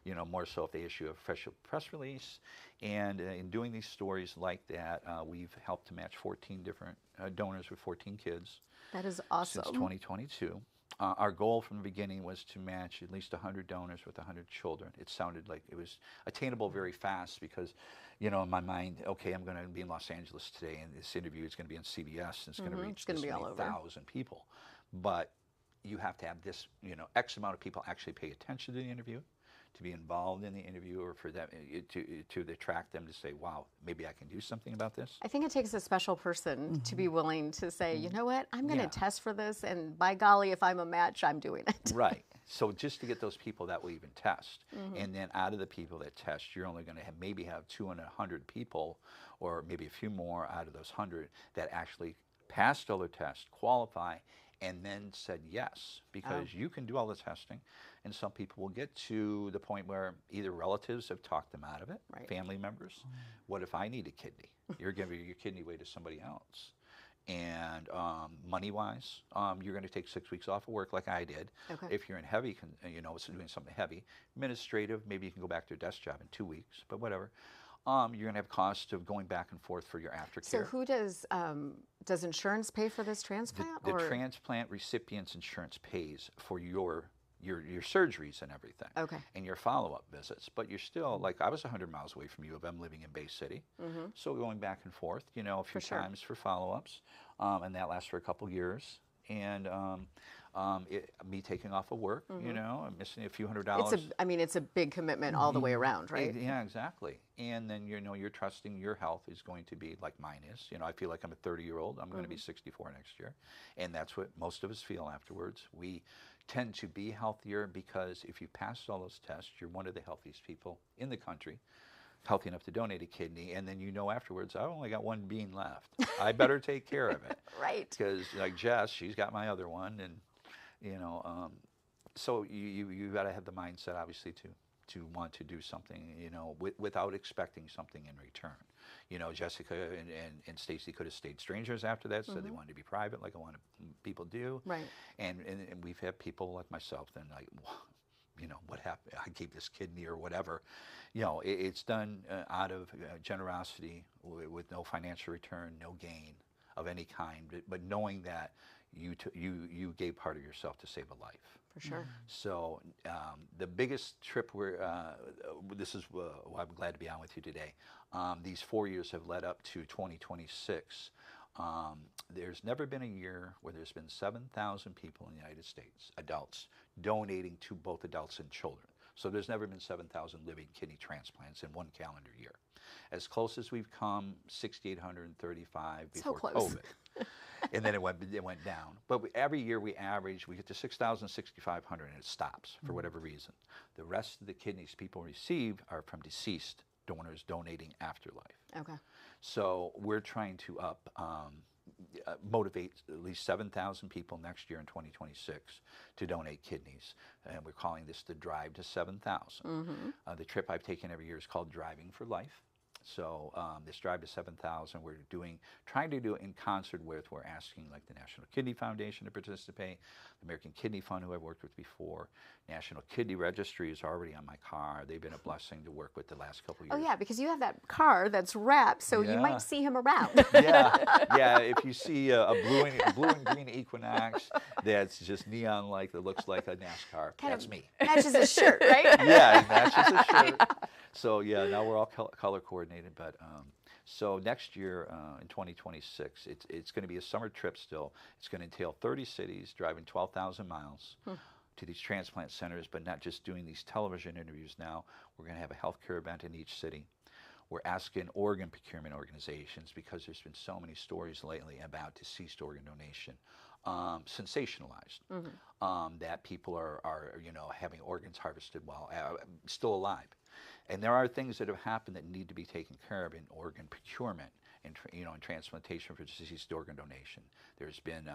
Speaker 4: You know, more so if they issue a official press release. And in doing these stories like that, we've helped to match 14 different donors with 14 kids.
Speaker 2: That is awesome.
Speaker 4: Since 2022. Our goal from the beginning was to match at least 100 donors with 100 children. It sounded like it was attainable very fast because, you know, in my mind, okay, I'm going to be in Los Angeles today, and this interview is going to be on CBS, and it's going to reach this many thousand people. But you have to have this, you know, X amount of people actually pay attention to the interview, to be involved in the interview, or for them to attract them to say, wow, maybe I can do something about this.
Speaker 2: I think it takes a special person to be willing to say, you know what, I'm going to
Speaker 4: Yeah.
Speaker 2: test for this, and by golly, if I'm a match, I'm doing it.
Speaker 4: Right. So just to get those people that will even test, and then out of the people that test, you're only going to have maybe have 200 and 100 people, or maybe a few more out of those 100 that actually passed all their tests, qualify, and then said yes, because you can do all the testing, and some people will get to the point where either relatives have talked them out of it,
Speaker 2: Right.
Speaker 4: family members. What if I need a kidney? You're giving your kidney away to somebody else. And money-wise, you're going to take 6 weeks off of work like I did.
Speaker 2: Okay.
Speaker 4: If you're in heavy, you know, doing something heavy, administrative, maybe you can go back to your desk job in 2 weeks, but whatever. You're going to have costs of going back and forth for your aftercare.
Speaker 2: So who does insurance pay for this transplant?
Speaker 4: The
Speaker 2: or?
Speaker 4: transplant recipient's insurance pays for your surgeries and everything,
Speaker 2: Okay.
Speaker 4: and your follow-up visits. But you're still, like, I was 100 miles away from U of M living in Bay City, so going back and forth, you know, a few
Speaker 2: sure.
Speaker 4: times for follow-ups, and that lasts for a couple years. And me taking off of work, you know, I'm missing a few $100s.
Speaker 2: It's a big commitment all the way around, right?
Speaker 4: Yeah, exactly. And then, you know, you're trusting your health is going to be like mine is. You know, I feel like I'm a 30-year-old. I'm going to be 64 next year. And that's what most of us feel afterwards. We tend to be healthier because if you passed all those tests, you're one of the healthiest people in the country, healthy enough to donate a kidney, and then you know afterwards, I've only got one bean left. I better take care of it.
Speaker 2: Right.
Speaker 4: Because like Jess, she's got my other one, and you know, so you got to have the mindset, obviously, to want to do something, you know, without expecting something in return. You know, Jessica and Stacy could have stayed strangers after that, said they wanted to be private, like a lot of people do.
Speaker 2: Right.
Speaker 4: And we've had people like myself then like, you know, what happened? I gave this kidney or whatever. You know, it's done out of generosity with no financial return, no gain of any kind, but knowing that you gave part of yourself to save a life.
Speaker 2: For sure.
Speaker 4: So the biggest trip this is why I'm glad to be on with you today. These 4 years have led up to 2026. There's never been a year where there's been 7,000 people in the United States, adults, donating to both adults and children. So there's never been 7,000 living kidney transplants in one calendar year. As close as we've come, 6,835 before COVID. And then it went down. But every year we get to 6,000, 6,500, and it stops for whatever reason. The rest of the kidneys people receive are from deceased donors donating afterlife.
Speaker 2: Okay.
Speaker 4: So we're trying to motivate at least 7,000 people next year in 2026 to donate kidneys. And we're calling this the Drive to 7,000. The trip I've taken every year is called Driving for Life. So this Drive to 7,000, we're trying to do it in concert with, we're asking like the National Kidney Foundation to participate, the American Kidney Fund, who I've worked with before, National Kidney Registry is already on my car. They've been a blessing to work with the last couple of years.
Speaker 2: Oh yeah, because you have that car that's wrapped, so you might see him around.
Speaker 4: Yeah. If you see a blue and green Equinox that's just neon-like, that looks like a NASCAR, that's me.
Speaker 2: Matches his shirt, right?
Speaker 4: Yeah, it matches the shirt. So yeah, now we're all color coordinated. But so next year in 2026, it's going to be a summer trip still. It's going to entail 30 cities, driving 12,000 miles to these transplant centers, but not just doing these television interviews now. We're going to have a healthcare event in each city. We're asking organ procurement organizations, because there's been so many stories lately about deceased organ donation, sensationalized, that people are you know, having organs harvested while still alive. And there are things that have happened that need to be taken care of in organ procurement and you know, in transplantation for deceased organ donation. There's been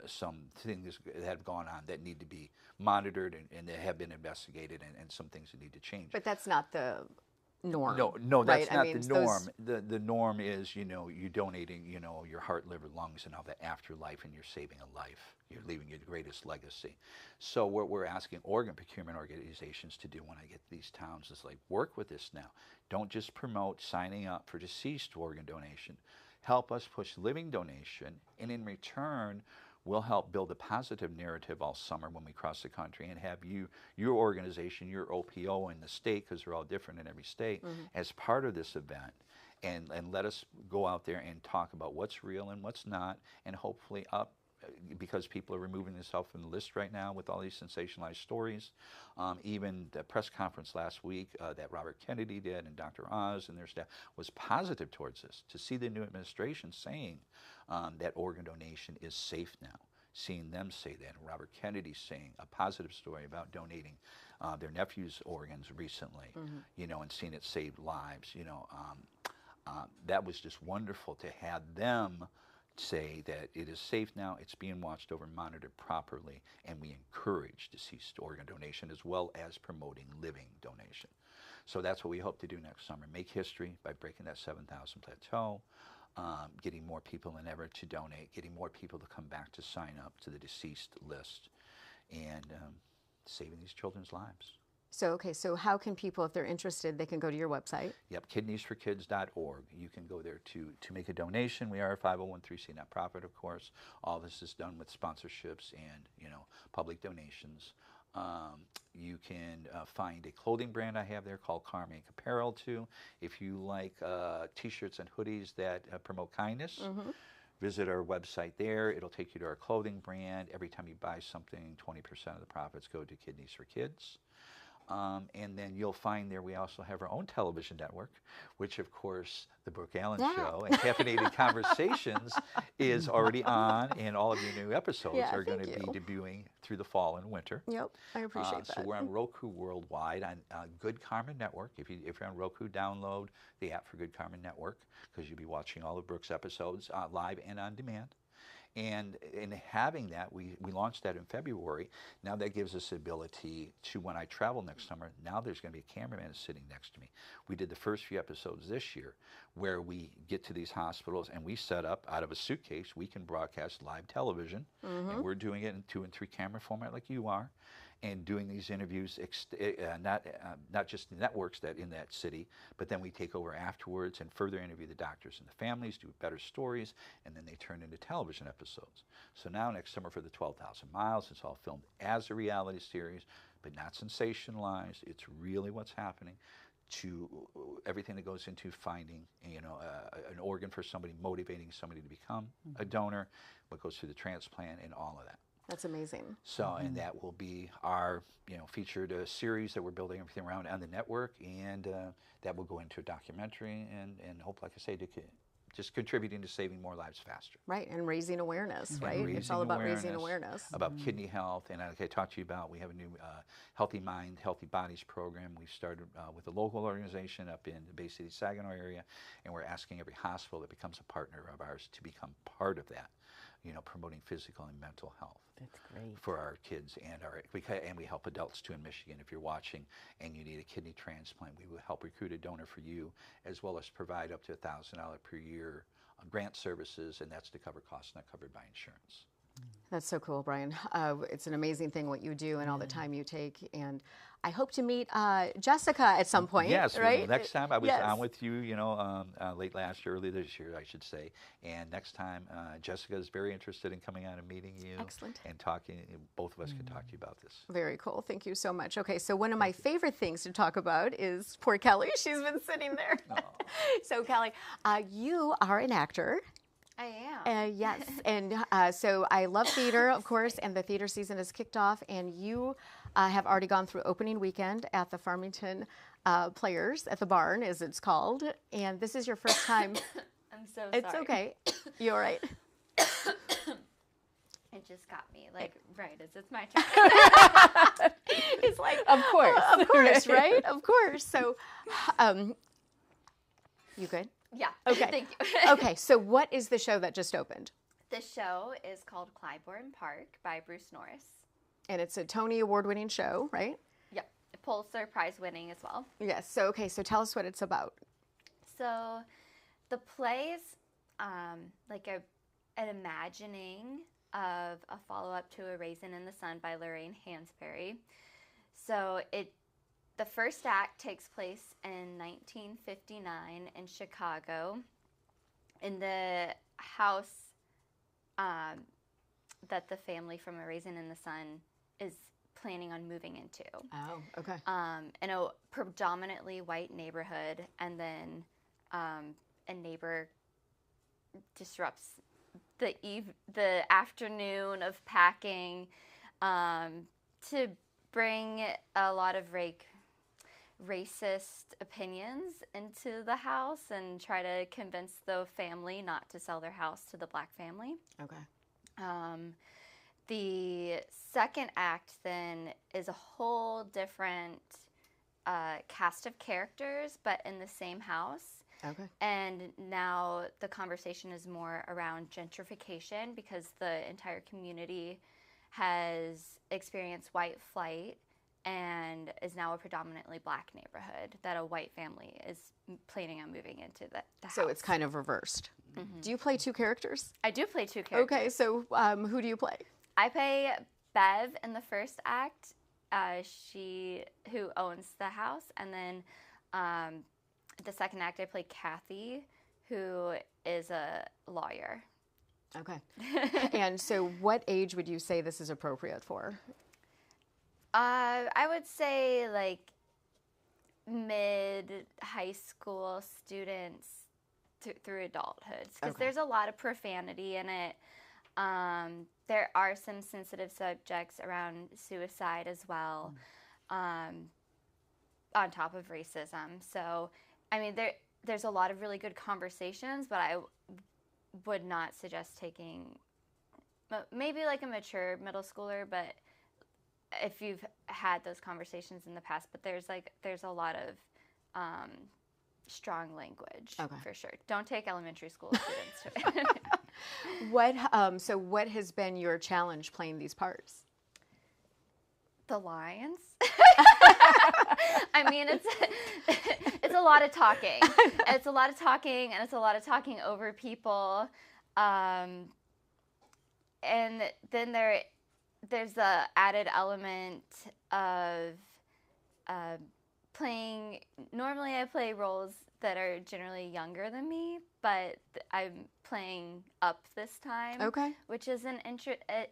Speaker 4: some things that have gone on that need to be monitored and that have been investigated, and some things that need to change.
Speaker 2: But that's not the norm.
Speaker 4: No, that's
Speaker 2: right?
Speaker 4: not
Speaker 2: I mean,
Speaker 4: the norm. The norm is, you donating, your heart, liver, lungs, and all the afterlife, and you're saving a life. You're leaving your greatest legacy. So what we're asking organ procurement organizations to do when I get to these towns is like, work with this now. Don't just promote signing up for deceased organ donation. Help us push living donation, and in return, we'll help build a positive narrative all summer when we cross the country and have your organization, your OPO in the state, because they're all different in every state, as part of this event. And let us go out there and talk about what's real and what's not, and hopefully because people are removing themselves from the list right now with all these sensationalized stories. Even the press conference last week that Robert Kennedy did and Dr. Oz and their staff was positive towards this. To see the new administration saying that organ donation is safe now, seeing them say that, and Robert Kennedy saying a positive story about donating their nephew's organs recently, and seeing it save lives, that was just wonderful to have them say that it is safe now, it's being watched over, monitored properly, and we encourage deceased organ donation as well as promoting living donation. So that's what we hope to do next summer, make history by breaking that 7,000 plateau, getting more people than ever to donate, getting more people to come back to sign up to the deceased list, and saving these children's lives.
Speaker 2: So, okay, so how can people, if they're interested, they can go to your website?
Speaker 4: Yep, kidneysforkids.org. You can go there to make a donation. We are a 501(c) nonprofit, of course. All this is done with sponsorships and, public donations. You can find a clothing brand I have there called Carmack Apparel, too. If you like T-shirts and hoodies that promote kindness, visit our website there. It'll take you to our clothing brand. Every time you buy something, 20% of the profits go to Kidneys for Kids. And then you'll find there we also have our own television network, which of course the Brooke Allen Show and Caffeinated Conversations is already on, and all of your new episodes are going to be debuting through the fall and winter.
Speaker 2: Yep, I appreciate that.
Speaker 4: So we're on Roku worldwide on Good Karma Network. If you're on Roku, download the app for Good Karma Network, because you'll be watching all of Brooke's episodes live and on demand. And in having that, we launched that in February. Now that gives us the ability to, when I travel next summer, now there's going to be a cameraman sitting next to me. We did the first few episodes this year where we get to these hospitals and we set up out of a suitcase, we can broadcast live television. And we're doing it in 2 and 3 camera format like you are, and doing these interviews, not just the networks that in that city, but then we take over afterwards and further interview the doctors and the families, do better stories, and then they turn into television episodes. So now next summer for the 12,000 Miles, it's all filmed as a reality series, but not sensationalized. It's really what's happening, to everything that goes into finding, an organ for somebody, motivating somebody to become a donor, what goes through the transplant, and all of that.
Speaker 2: That's amazing.
Speaker 4: So, and that will be our, featured series that we're building everything around on the network, and that will go into a documentary, and hope, like I say, to just contributing to saving more lives faster.
Speaker 2: Right, and raising awareness, right? It's all about raising awareness.
Speaker 4: About kidney health, and like I talked to you about, we have a new Healthy Mind, Healthy Bodies program. We've started with a local organization up in the Bay City, Saginaw area, and we're asking every hospital that becomes a partner of ours to become part of that, promoting physical and mental health.
Speaker 3: That's great.
Speaker 4: For our kids, and we help adults too in Michigan. If you're watching and you need a kidney transplant, we will help recruit a donor for you, as well as provide up to $1,000 per year grant services, and that's to cover costs not covered by insurance.
Speaker 2: That's so cool, Brian. It's an amazing thing what you do and all the time you take. And I hope to meet Jessica at some point.
Speaker 4: Yes,
Speaker 2: right?
Speaker 4: Next time I was on with you, late last year, early this year, I should say. And next time, Jessica is very interested in coming out and meeting you.
Speaker 2: Excellent.
Speaker 4: And talking. Both of us can talk to you about this.
Speaker 2: Very cool. Thank you so much. Okay, so one of my favorite things to talk about is poor Kelly. She's been sitting there. So Kelly, you are an actor.
Speaker 6: I am.
Speaker 2: Yes, and so I love theater, of course, and the theater season has kicked off, and you have already gone through opening weekend at the Farmington Players at the Barn, as it's called, and this is your first time.
Speaker 6: I'm so sorry.
Speaker 2: It's okay. You all right?
Speaker 6: It just got me. Right, it's my turn.
Speaker 2: It's like,
Speaker 3: of course,
Speaker 2: right? Of course. So, you good?
Speaker 6: Yeah.
Speaker 2: Okay.
Speaker 6: Thank you.
Speaker 2: Okay, so what is the show that just opened?
Speaker 6: The show is called Clybourne Park by Bruce Norris.
Speaker 2: And it's a Tony Award-winning show, right?
Speaker 6: Yep. Pulitzer Prize winning as well.
Speaker 2: Yes. So, okay. So tell us what it's about.
Speaker 6: So the play is like an imagining of a follow-up to A Raisin in the Sun by Lorraine Hansberry. So the first act takes place in 1959 in Chicago in the house that the family from A Raisin in the Sun is planning on moving into.
Speaker 2: Oh, okay.
Speaker 6: In a predominantly white neighborhood, and then a neighbor disrupts the afternoon of packing to bring a lot of racist opinions into the house and try to convince the family not to sell their house to the black family.
Speaker 2: Okay.
Speaker 6: The second act then is a whole different cast of characters, but in the same house.
Speaker 2: Okay.
Speaker 6: And now the conversation is more around gentrification because the entire community has experienced white flight and is now a predominantly black neighborhood that a white family is planning on moving into the house.
Speaker 2: So it's kind of reversed. Mm-hmm. Do you play two characters?
Speaker 6: I do play two characters.
Speaker 2: Okay, so who do you play?
Speaker 6: I play Bev in the first act, she who owns the house, and then the second act I play Kathy, who is a lawyer.
Speaker 2: Okay. And so what age would you say this is appropriate for?
Speaker 6: I would say like mid-high school students through adulthood, because there's a lot of profanity in it. There are some sensitive subjects around suicide as well, on top of racism. So, I mean, there's a lot of really good conversations, but I would not suggest taking maybe like a mature middle schooler, but if you've had those conversations in the past, but there's a lot of strong language for sure. Don't take elementary school students to it.
Speaker 2: What has been your challenge playing these parts?
Speaker 6: The lines. I mean, it's a lot of talking. It's a lot of talking, and it's a lot of talking over people. And then there's the added element of playing. Normally, I play roles that are generally younger than me, but I'm playing up this time, which is an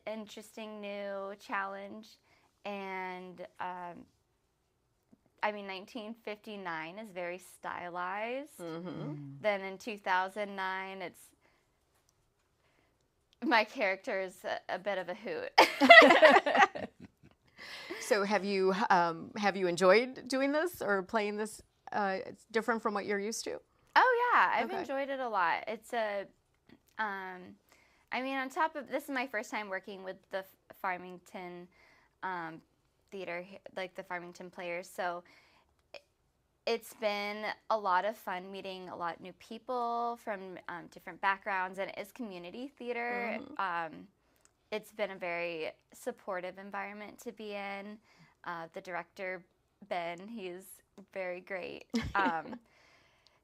Speaker 6: interesting new challenge. And I mean, 1959 is very stylized. Mm-hmm. Then in 2009, my character is a bit of a hoot.
Speaker 2: So have you enjoyed doing this or playing this? It's different from what you're used to?
Speaker 6: Oh, yeah. I've enjoyed it a lot. It's I mean, on top of, this is my first time working with the Farmington theater, like the Farmington players. So it's been a lot of fun meeting a lot of new people from different backgrounds, and it is community theater. Mm-hmm. It's been a very supportive environment to be in. The director, Ben, he's very great.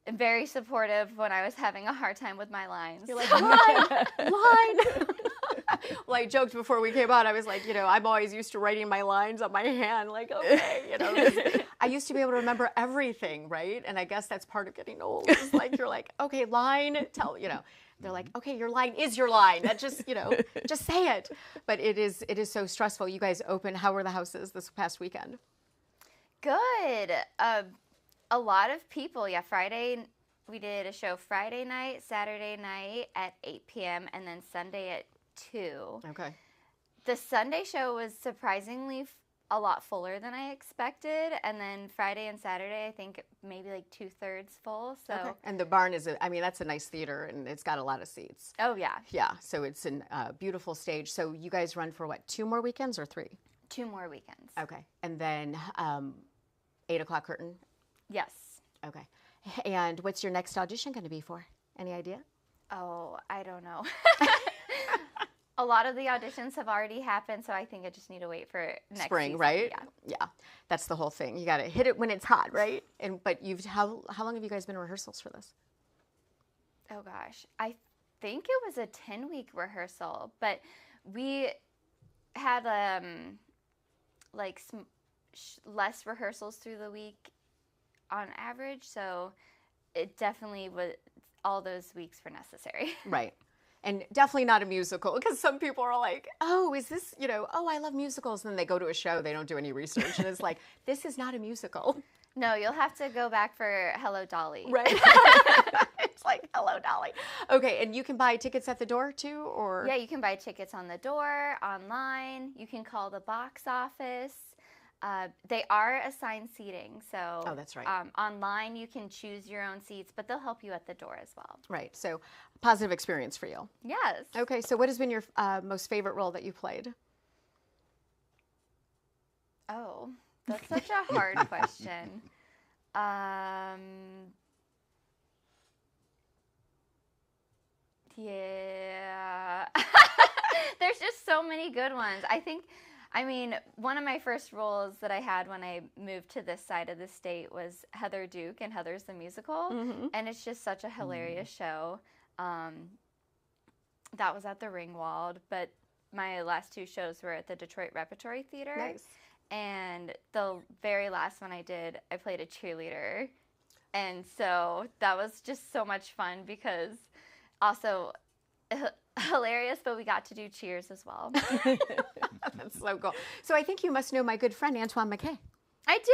Speaker 6: And very supportive when I was having a hard time with my lines.
Speaker 2: You're like, line. Well, I joked before we came on. I was like, I'm always used to writing my lines on my hand. Like, okay, I used to be able to remember everything, right? And I guess that's part of getting old. It's like, you're like, okay, line, they're like, okay, your line is your line. That just, just say it. But it is so stressful. You guys open. How were the houses this past weekend?
Speaker 6: Good. A lot of people. Yeah, Friday, we did a show Friday night, Saturday night at 8 p.m., and then Sunday at 2.
Speaker 2: Okay.
Speaker 6: The Sunday show was surprisingly a lot fuller than I expected, and then Friday and Saturday, I think maybe like 2/3 full. So. Okay.
Speaker 2: And the barn is, that's a nice theater, and it's got a lot of seats.
Speaker 6: Oh, yeah.
Speaker 2: Yeah, so it's a beautiful stage. So you guys run for what, 2 more weekends or 3?
Speaker 6: 2 more weekends.
Speaker 2: Okay. And then 8 o'clock curtain?
Speaker 6: Yes.
Speaker 2: Okay. And what's your next audition going to be for? Any idea?
Speaker 6: Oh, I don't know. a lot of the auditions have already happened, so I think I just need to wait for next
Speaker 2: spring,
Speaker 6: season.
Speaker 2: right?
Speaker 6: Yeah.
Speaker 2: Yeah. That's the whole thing. You got to hit it when it's hot, right? But how long have you guys been in rehearsals for this?
Speaker 6: Oh gosh, I think it was a 10-week rehearsal, but we had less rehearsals through the week on average, so it definitely was, all those weeks were necessary.
Speaker 2: Right. And definitely not a musical, because some people are like, oh, is this, oh, I love musicals. And then they go to a show, they don't do any research. And it's like, this is not a musical.
Speaker 6: No, you'll have to go back for Hello Dolly.
Speaker 2: Right. It's like, hello, Dolly. Okay, and you can buy tickets at the door too, or?
Speaker 6: Yeah, you can buy tickets on the door, online. You can call the box office. They are assigned seating, so
Speaker 2: oh, that's right.
Speaker 6: Online you can choose your own seats, but they'll help you at the door as well.
Speaker 2: Right, so positive experience for you.
Speaker 6: Yes.
Speaker 2: Okay, so what has been your most favorite role that you played?
Speaker 6: Oh, that's such a hard question. Yeah. There's just so many good ones. I mean, one of my first roles that I had when I moved to this side of the state was Heather Duke in Heather's the Musical, and it's just such a hilarious show. That was at the Ringwald, but my last 2 shows were at the Detroit Repertory Theater.
Speaker 2: Nice.
Speaker 6: And the very last one I did, I played a cheerleader. And so that was just so much fun because also hilarious, but we got to do cheers as well.
Speaker 2: That's so cool. So I think you must know my good friend, Antoine McKay.
Speaker 6: I do.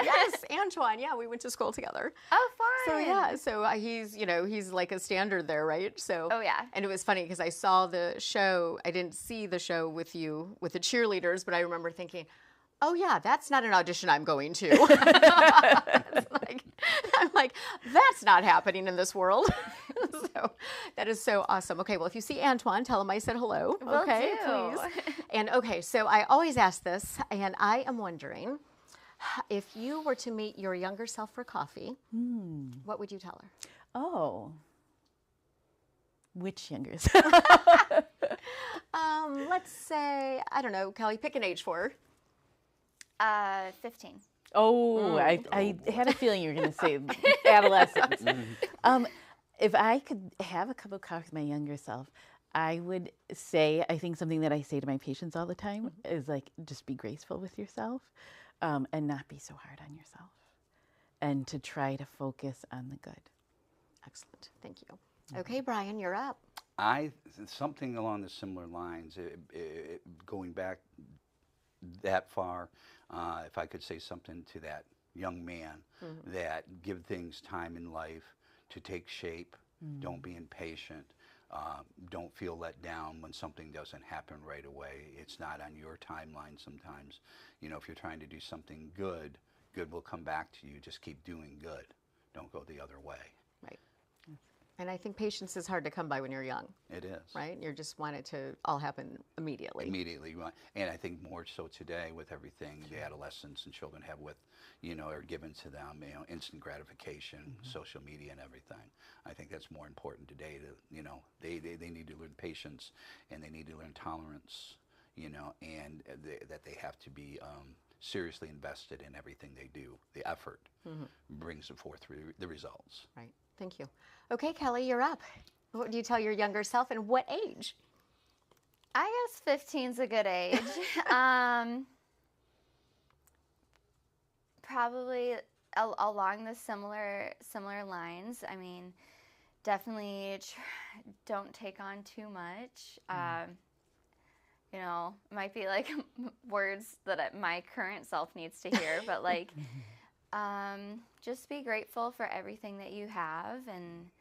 Speaker 2: Yes, Antoine. Yeah, we went to school together.
Speaker 6: Oh, fun.
Speaker 2: So yeah, so he's like a standard there, right? So.
Speaker 6: Oh yeah.
Speaker 2: And it was funny because I saw the show. I didn't see the show with you with the cheerleaders, but I remember thinking, oh yeah, that's not an audition I'm going to. I'm like, that's not happening in this world. So that is so awesome. Okay, well, if you see Antoine, tell him I said hello.
Speaker 6: Will
Speaker 2: Okay,
Speaker 6: do.
Speaker 2: please. And okay, so I always ask this, and I am wondering, if you were to meet your younger self for coffee, what would you tell her?
Speaker 3: Oh. Which younger?
Speaker 2: Let's say, I don't know, Kelly, pick an age for her.
Speaker 6: 15.
Speaker 3: Oh, I had a feeling you were going to say adolescence. If I could have a cup of coffee with my younger self, I would say, I think something that I say to my patients all the time is like, just be graceful with yourself and not be so hard on yourself and to try to focus on the good.
Speaker 2: Excellent. Thank you. Okay, Brian, you're up.
Speaker 4: Something along the similar lines, going back that far, if I could say something to that young man, that give things time in life to take shape, don't be impatient, don't feel let down when something doesn't happen right away. It's not on your timeline sometimes. If you're trying to do something good, good will come back to you. Just keep doing good. Don't go the other way.
Speaker 2: Right. And I think patience is hard to come by when you're young.
Speaker 4: It is.
Speaker 2: Right? You just want it to all happen immediately.
Speaker 4: Immediately. And I think more so today with everything the adolescents and children have with, are given to them, instant gratification, social media and everything. I think that's more important today to, they need to learn patience and they need to learn tolerance, and that they have to be seriously invested in everything they do. The effort brings forth the results.
Speaker 2: Right. Thank you. Okay, Kelly, you're up. What do you tell your younger self and what age?
Speaker 6: I guess 15's a good age. Probably along the similar lines. I mean, definitely don't take on too much. Might be like words that my current self needs to hear, but like, just be grateful for everything that you have and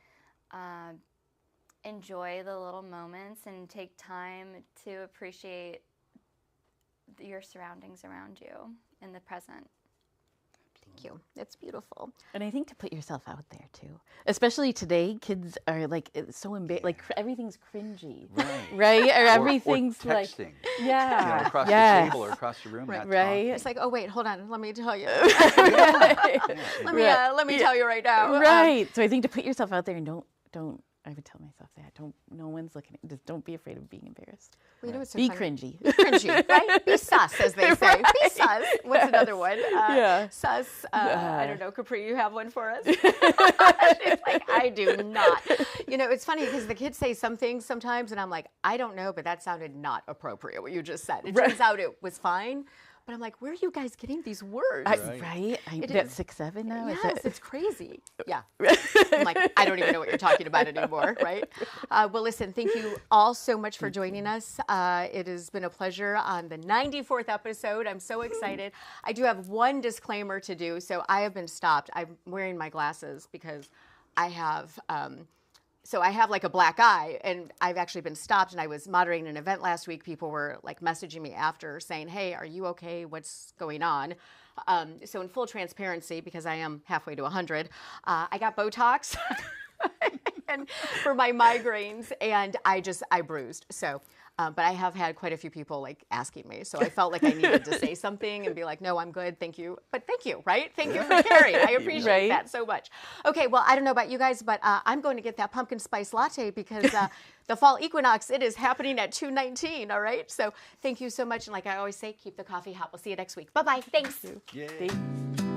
Speaker 6: enjoy the little moments and take time to appreciate your surroundings around you in the present.
Speaker 2: Thank you. It's beautiful.
Speaker 3: And I think to put yourself out there too, especially today, kids are like so like everything's cringy, right? Or everything's
Speaker 4: or texting.
Speaker 3: Like,
Speaker 4: across the table or across the room,
Speaker 2: right?
Speaker 3: Right.
Speaker 2: It's like, oh wait, hold on, let me tell you.
Speaker 3: Let
Speaker 2: Let me tell you right now.
Speaker 3: Right. So I think to put yourself out there and don't I would tell myself that. No one's looking at. Just don't be afraid of being embarrassed.
Speaker 2: Well, you know what's so
Speaker 3: Be
Speaker 2: funny?
Speaker 3: cringy.
Speaker 2: Be cringy, right? Be sus, as they say. Be sus. What's another one?
Speaker 3: Yeah.
Speaker 2: Sus. I don't know. Capri, you have one for us? She's like, I do not. You know, it's funny because the kids say some things sometimes, and I'm like, I don't know, but that sounded not appropriate, what you just said. It turns out it was fine. But I'm like, where are you guys getting these words?
Speaker 3: Right? That's 6'7" now? Is
Speaker 2: Yes,
Speaker 3: that-
Speaker 2: it's crazy. Yeah. I'm like, I don't even know what you're talking about anymore, right? Well, listen, thank you all so much for joining us. It has been a pleasure on the 94th episode. I'm so excited. I do have one disclaimer to do. So I have been stopped. I'm wearing my glasses because I have... So I have like a black eye, and I've actually been stopped, and I was moderating an event last week. People were like messaging me after saying, hey, are you okay? What's going on? So in full transparency, because I am halfway to 100, I got Botox and for my migraines, and I bruised. So, but I have had quite a few people like asking me. So I felt like I needed to say something and be like, no, I'm good. Thank you. But thank you, right? Thank you for caring. I appreciate that so much. Okay, well, I don't know about you guys, but I'm going to get that pumpkin spice latte because the fall equinox, it is happening at 2:19, all right? So thank you so much. And like I always say, keep the coffee hot. We'll see you next week. Bye-bye. Thanks.
Speaker 4: Yay.
Speaker 3: They-